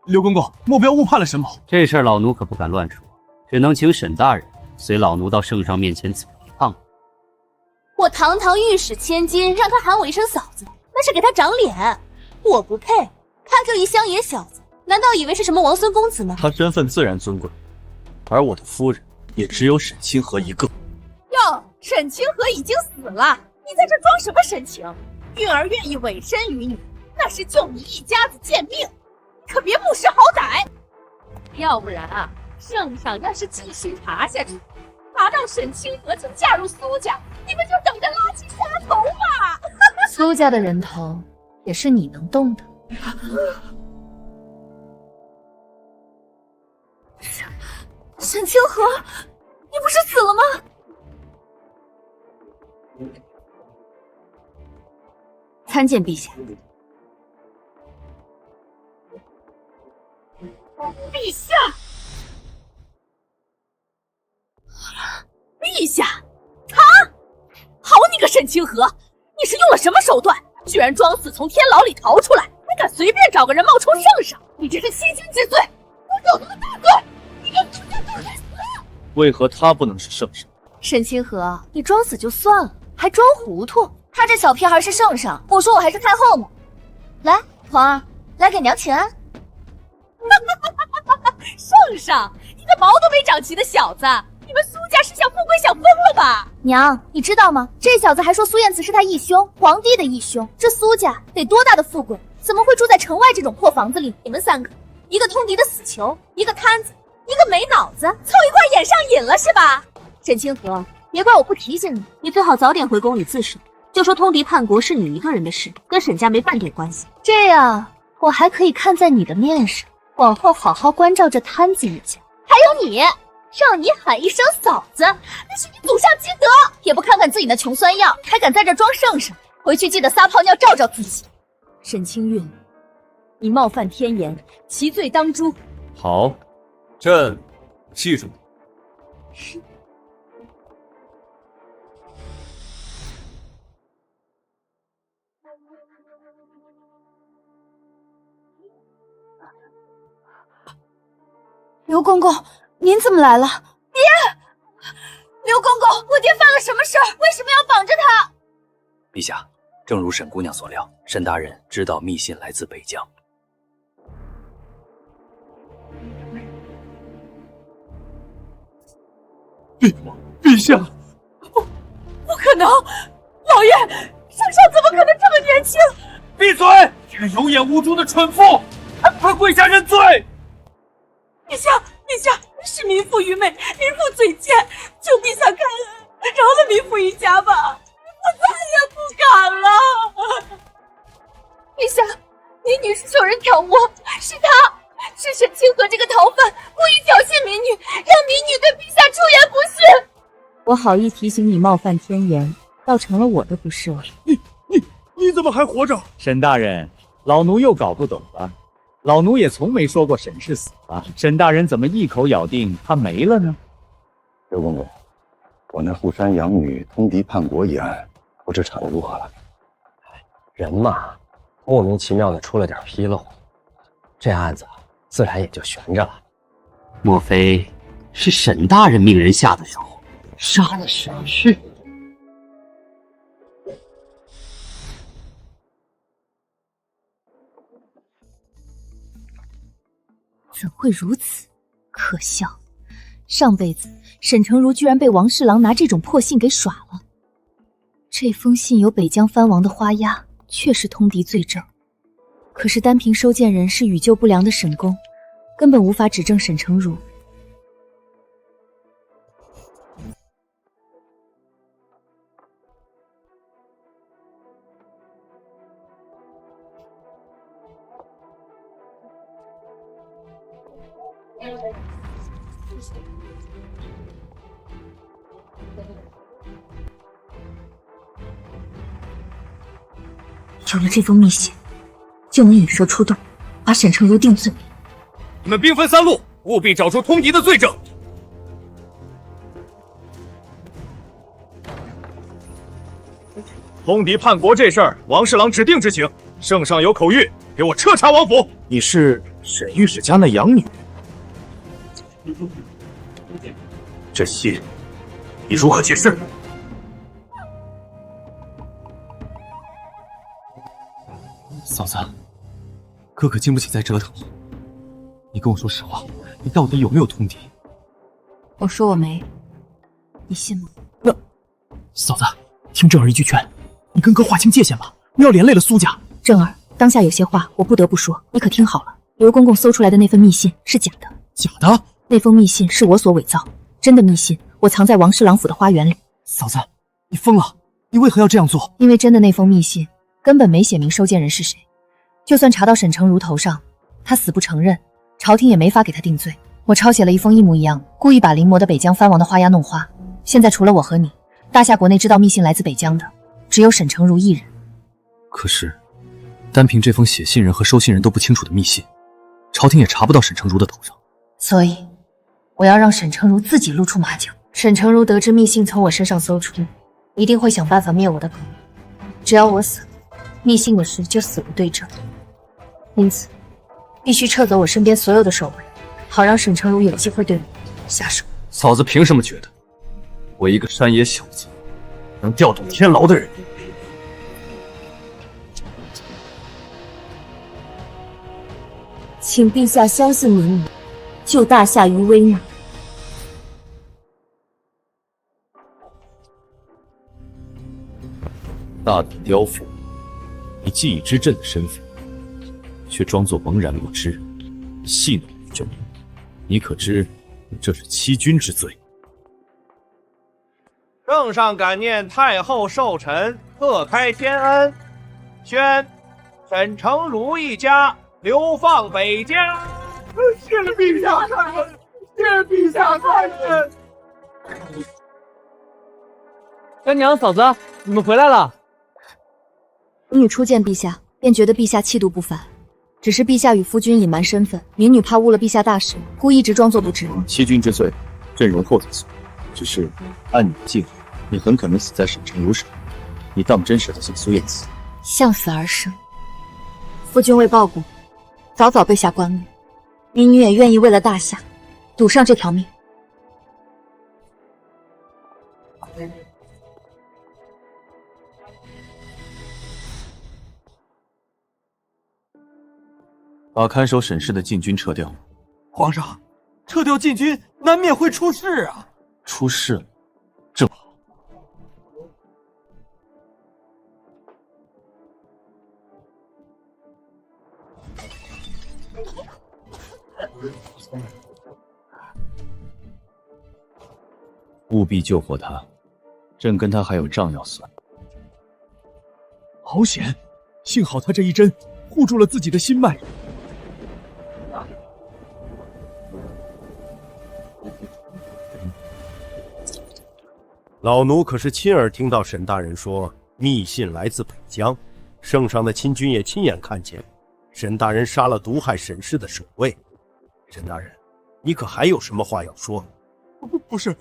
刘公公，莫不要误判了沈某。这事儿老奴可不敢乱说，只能请沈大人随老奴到圣上面前走一趟。我堂堂御史千金，让他喊我一声嫂子，那是给他长脸，我不配。他就一乡野小子，难道以为是什么王孙公子吗？他身份自然尊贵，而我的夫人也只有沈清河一个。哟，沈清河已经死了，你在这装什么神情？韵儿愿意委身于你，那是救你一家子贱命，可别不识好歹。要不然啊，圣上要是继续查下去，查到沈清河曾嫁入苏家，你们就等着拉起杀头吧。苏家的人头也是你能动的。沈清河，你不是死了吗？参见陛下。陛下，陛下！啊！好你个沈清河，你是用了什么手段，居然装死从天牢里逃出来，还敢随便找个人冒充圣上？你这是欺君之罪，我狗头的大罪！你给我出去给死！为何他不能是圣上？沈清河，你装死就算了，还装糊涂。他这小屁孩是圣上，我说我还是太后呢。来，皇儿，来给娘请安。圣上，你个毛都没长齐的小子，你们苏家是想富贵想疯了吧？娘，你知道吗？这小子还说苏燕慈是他义兄，皇帝的义兄。这苏家得多大的富贵，怎么会住在城外这种破房子里？你们三个，一个通敌的死囚，一个摊子，一个没脑子，凑一块眼上瘾了是吧？沈清河，别怪我不提醒你，你最好早点回宫里自首，就说通敌叛国是你一个人的事，跟沈家没半点关系。这样我还可以看在你的面上，往后好好关照这摊子一家。还有你，让你喊一声嫂子，那是你祖上积德，也不看看自己那穷酸样，还敢在这装圣上，回去记得撒泡尿照照自己。沈清韵，你冒犯天颜，其罪当诛。好，朕记住。刘公公，您怎么来了？爹！刘公公，我爹犯了什么事儿？为什么要绑着他？陛下，正如沈姑娘所料，沈大人知道密信来自北疆。陛下，不可能！老爷，圣上怎么可能这么年轻？闭嘴！这个有眼无珠的蠢妇，还不快跪下认罪！陛下，陛下，是民妇愚昧，民妇嘴贱，求陛下开恩，饶了民妇一家吧，我再也不敢了。陛下，民女是受人挑拨，是沈清河这个逃犯故意挑衅民女，让民女对陛下出言不逊。我好意提醒你冒犯天颜，倒成了我的不是了。你怎么还活着？沈大人，老奴又搞不懂了。老奴也从没说过沈氏死了，沈大人怎么一口咬定他没了呢？刘公公，我那富山养女通敌叛国一案，不知查得如何了？人嘛，莫名其妙的出了点纰漏，这案子自然也就悬着了。莫非是沈大人命人下的手，杀了沈氏？怎会如此？可笑！上辈子沈成儒居然被王侍郎拿这种破信给耍了。这封信有北疆藩王的花押，确是通敌罪证。可是单凭收件人是与救不良的沈公，根本无法指证沈成儒。有了这封密信，就能引蛇出洞，把沈成儒定罪。你们兵分三路，务必找出通敌的罪证。通敌叛国这事儿，王侍郎指定执行，圣上有口谕，给我彻查王府。你是沈御史家那养女？这信你如何解释？嫂子，哥可经不起再折腾了。你跟我说实话，你到底有没有通敌？我说我没，你信吗？嫂子，听正儿一句劝，你跟哥划清界限吧，不要连累了苏家。正儿，当下有些话我不得不说，你可听好了。刘公公搜出来的那份密信是假的。假的？那封密信是我所伪造，真的密信我藏在王侍郎府的花园里。嫂子，你疯了！你为何要这样做？因为真的那封密信根本没写明收件人是谁，就算查到沈成儒头上，他死不承认，朝廷也没法给他定罪。我抄写了一封一模一样，故意把临摹的北疆藩王的花押弄花。现在除了我和你，大夏国内知道密信来自北疆的，只有沈成儒一人。可是，单凭这封写信人和收信人都不清楚的密信，朝廷也查不到沈成儒的头上。所以，我要让沈成儒自己露出马脚，沈诚如得知密信从我身上搜出，一定会想办法灭我的口。只要我死了，密信的事就死无对证。因此，必须撤走我身边所有的守卫，好让沈诚如有机会对我下手。嫂子凭什么觉得我一个山野小子能调动天牢的人？请陛下相信民女，救大夏于危难。大胆刁妇，你既已知朕的身份，却装作茫然不知，戏弄于朕，你可知这是欺君之罪？圣上感念太后寿辰，特开天恩，宣沈诚如一家流放北疆。谢陛下开恩，谢陛下开恩。干娘、嫂子，你们回来了。民女初见陛下，便觉得陛下气度不凡。只是陛下与夫君隐瞒身份，民女怕误了陛下大事，故一直装作不知。欺君之罪，朕容后再算。只是按你的计划，你很可能死在沈诚如手。你当真是在向苏燕死？向死而生。夫君为报国，早早被下官位，民女也愿意为了大夏，赌上这条命。把看守沈氏的禁军撤掉。皇上，撤掉禁军难免会出事啊！出事了，正好。务必救活他，朕跟他还有账要算。好险！幸好他这一针护住了自己的心脉。老奴可是亲耳听到沈大人说密信来自北疆，圣上的亲军也亲眼看见沈大人杀了毒害沈氏的守卫。沈大人，你可还有什么话要说？不是，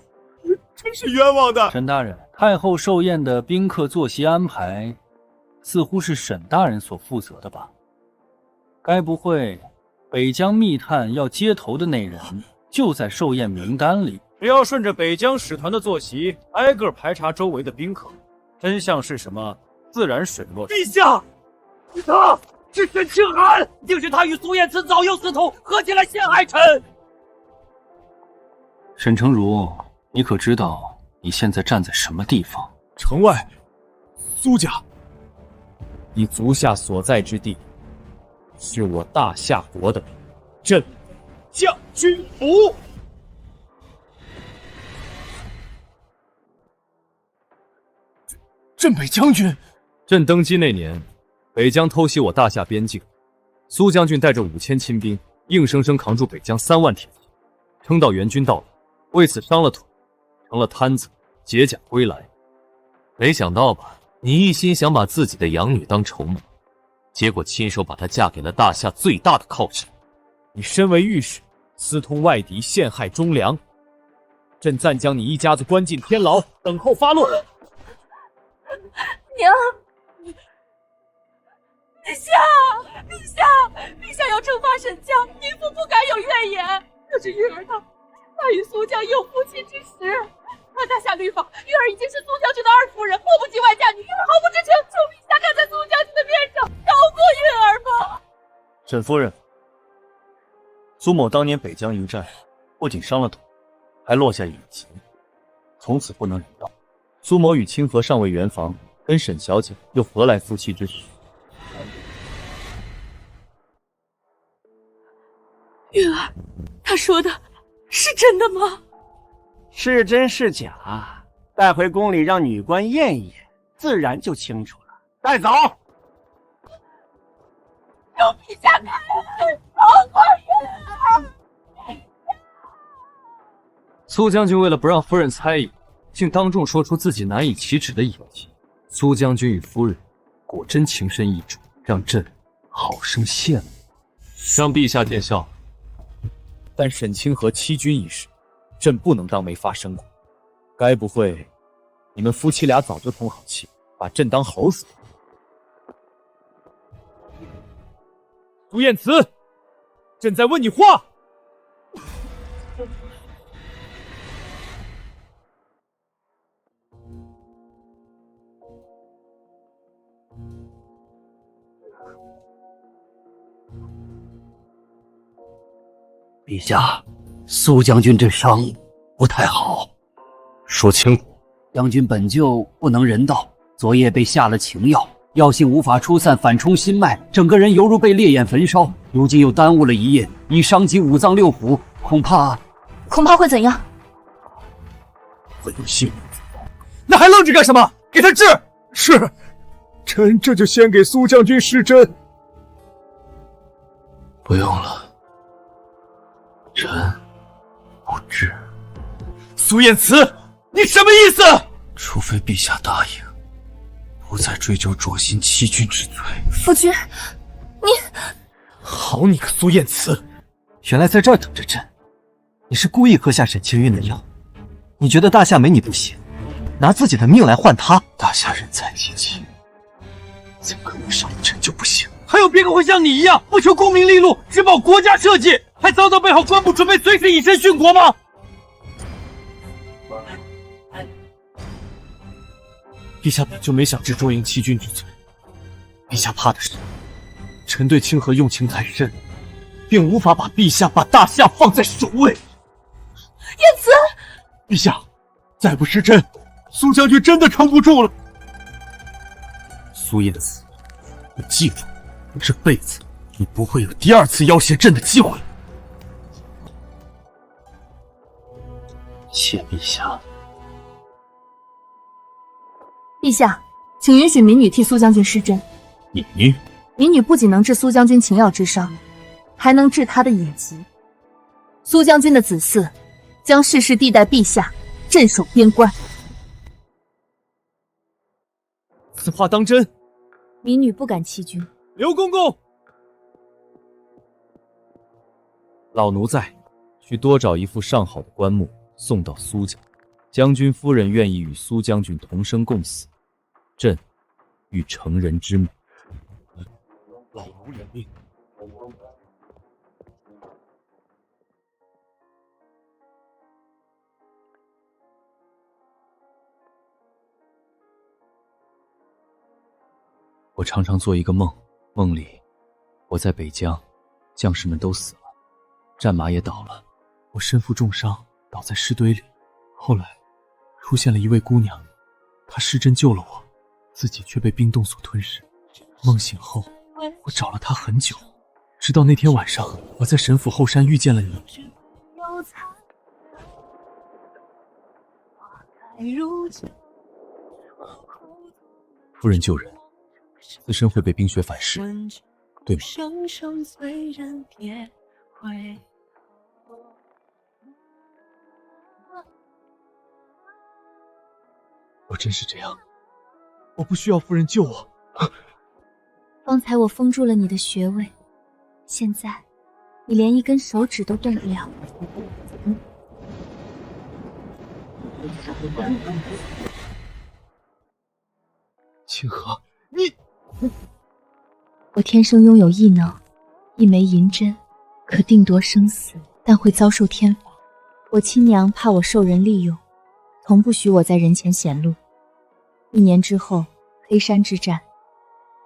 真是冤枉的。沈大人，太后寿宴的宾客坐席安排，似乎是沈大人所负责的吧？该不会北疆密探要接头的那人就在寿宴名单里？只要顺着北疆使团的坐席，挨个排查周围的宾客，真相是什么，自然水落。陛下，他是沈清寒，定是他与苏燕慈早有私通，合起来陷害臣。沈诚如，你可知道你现在站在什么地方？城外，苏家。你足下所在之地，是我大夏国的镇将军府。镇北将军，朕登基那年，北疆偷袭我大夏边境，苏将军带着5000亲兵，硬生生扛住北疆3万铁骑，撑到援军到来，为此伤了腿，成了瘫子，解甲归来。没想到吧，你一心想把自己的养女当筹码，结果亲手把她嫁给了大夏最大的靠山。你身为御史，私通外敌，陷害忠良，朕暂将你一家子关进天牢，等候发落。娘，陛下，陛下，陛下要惩罚沈家，民妇不敢有怨言。可是玉儿她与苏将有夫妻之实，按大夏律法，玉儿已经是苏将军的二夫人，迫不及外嫁女，玉儿毫不知情，求陛下看在苏将军的面上，饶过玉儿吧。沈夫人，苏某当年北疆一战，不仅伤了腿，还落下隐疾，从此不能人道。苏某与清河尚未圆房，跟沈小姐又何来夫妻之实？玉儿，他说的是真的吗？是真是假，带回宫里让女官验一验，自然就清楚了。带走。求陛下开恩，饶过玉儿。苏将军为了不让夫人猜疑，竟当众说出自己难以启齿的隐疾。苏将军与夫人果真情深意重，让朕好生羡慕。让陛下见笑。但沈清河欺君一事，朕不能当没发生过。该不会你们夫妻俩早就通好气，把朕当猴子？苏燕慈，朕在问你话。陛下，苏将军这伤不太好。说清楚。将军本就不能人道，昨夜被下了情药，药性无法出散，反冲心脉，整个人犹如被烈焰焚烧。如今又耽误了一夜，已伤及五脏六腑，恐怕会怎样？会有性命。那还愣着干什么？给他治！是，臣这就先给苏将军施针。不用了。臣不治。苏燕慈，你什么意思？除非陛下答应，不再追究灼心欺君之罪。夫君，你……好你个苏燕慈，原来在这儿等着朕。你是故意喝下沈清韵的药？你觉得大夏没你不行，拿自己的命来换他？大夏人才济济，怎可能少了朕就不行？还有别个会像你一样不求功名利禄，只保国家社稷，还早早备好官部，准备随时以身殉国吗？陛下本就没想治卓营欺君之罪，陛下怕的是臣对清河用情太深，并无法把陛下把大夏放在首位。燕慈，陛下，再不施针，苏将军真的撑不住了。苏燕慈，你记住，这辈子你不会有第二次要挟朕的机会。谢陛下。陛下，请允许民女替苏将军施针。你？民女不仅能治苏将军情药之伤，还能治他的隐疾。苏将军的子嗣将世世地代陛下镇守边关。此话当真？民女不敢欺君。刘公公，老奴在，去多找一副上好的棺木送到苏家。将军夫人愿意与苏将军同生共死，朕欲成人之母。老奴领命。我常常做一个梦，梦里我在北疆，将士们都死了，战马也倒了，我身负重伤，倒在尸堆里。后来出现了一位姑娘，她施针救了我，自己却被冰冻所吞噬。梦醒后，我找了她很久，直到那天晚上，我在神府后山遇见了你。夫人救人，自身会被冰雪反噬，对吗？我真是这样，我不需要夫人救我。方才我封住了你的穴位，现在你连一根手指都动不了。清河，你……我天生拥有异能，一枚银针可定夺生死，但会遭受天罚。我亲娘怕我受人利用，从不许我在人前显露。1年之后，黑山之战，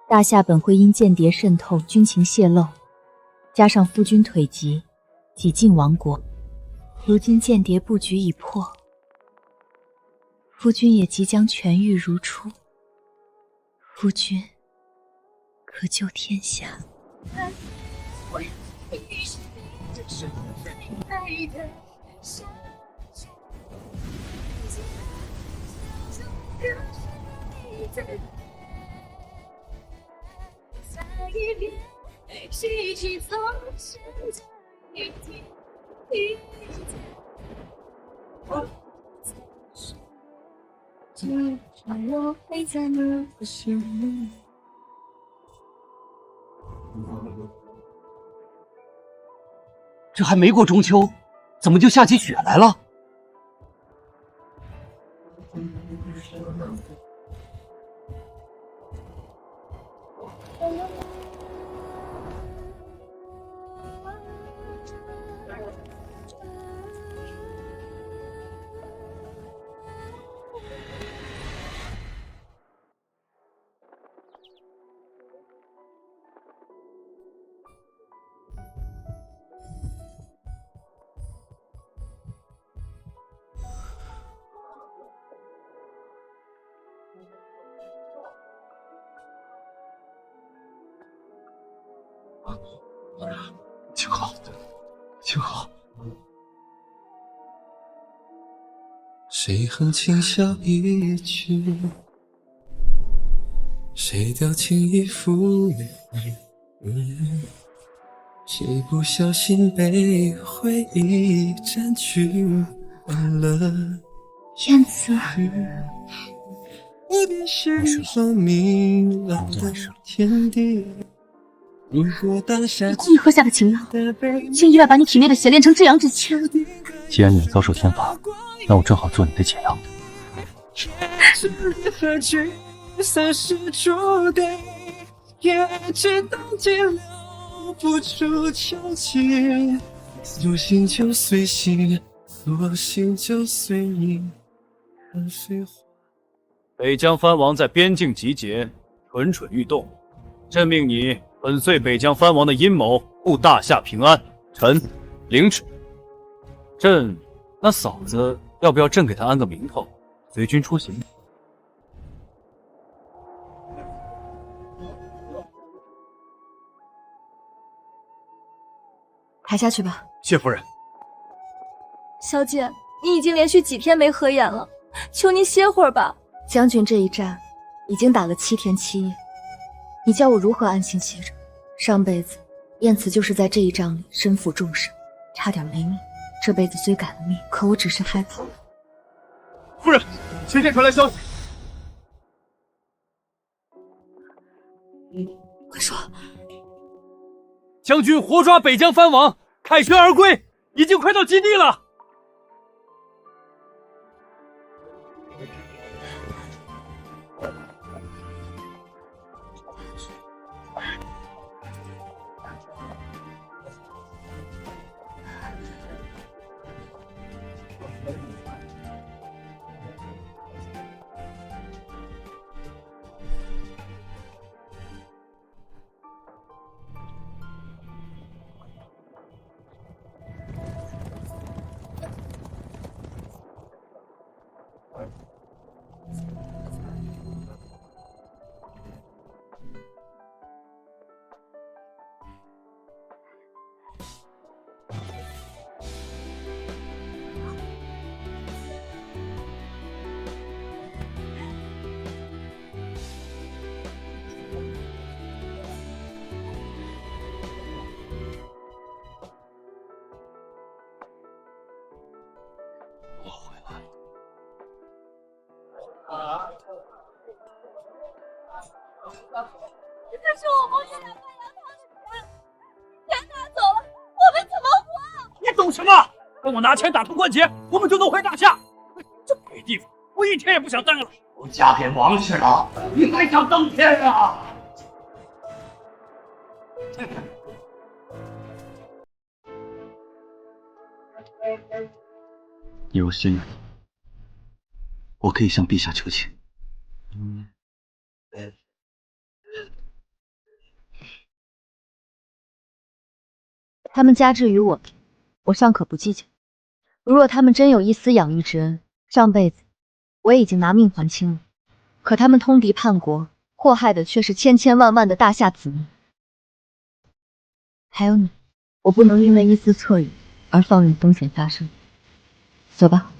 大夏本会因间谍渗透，军情泄露，加上夫君腿疾，几近亡国。如今间谍布局已破，夫君也即将痊愈如初。夫君可救天下。这还没过中秋，怎么就下起雪来了？清河，清河。谁哼轻笑一句，谁掉进一幅谁不小心被回忆占据，忘了燕子，我便是一明朗的天地。如果当下你故意喝下的情药，竟意外把你体内的血炼成这样之气。既然你遭受天罚，那我正好做你的解药。和聚散是注定，也知道天留不住交集。有心就随心，若心就随你。看飞花。北疆藩王在边境集结，蠢蠢欲动。朕命你粉碎北疆藩王的阴谋，护大夏平安。臣领旨。朕，那嫂子要不要朕给她安个名头，随军出行？抬下去吧。谢夫人。小姐，你已经连续几天没合眼了，求你歇会儿吧。将军这一战已经打了7天7夜，你叫我如何安心歇着？上辈子燕慈就是在这一仗里身负重伤，差点没命。这辈子虽改了命，可我只是害怕。夫人，前线传来消息。快说！将军活抓北疆藩王，凯旋而归，已经快到基地了。这是我母亲2块羊汤的钱，钱拿走了，我们怎么活？你懂什么？跟我拿钱打通关节，我们就能回大夏。这鬼地方，我一天也不想待了。都嫁给王氏了，你还想登天啊？你若宣愿，我可以向陛下求情。他们加之于我，我尚可不计较。如若他们真有一丝养育之恩，上辈子我也已经拿命还清了。可他们通敌叛国，祸害的却是千千万万的大夏子民。还有你，我不能因为一丝错语而放任风险发生。走吧。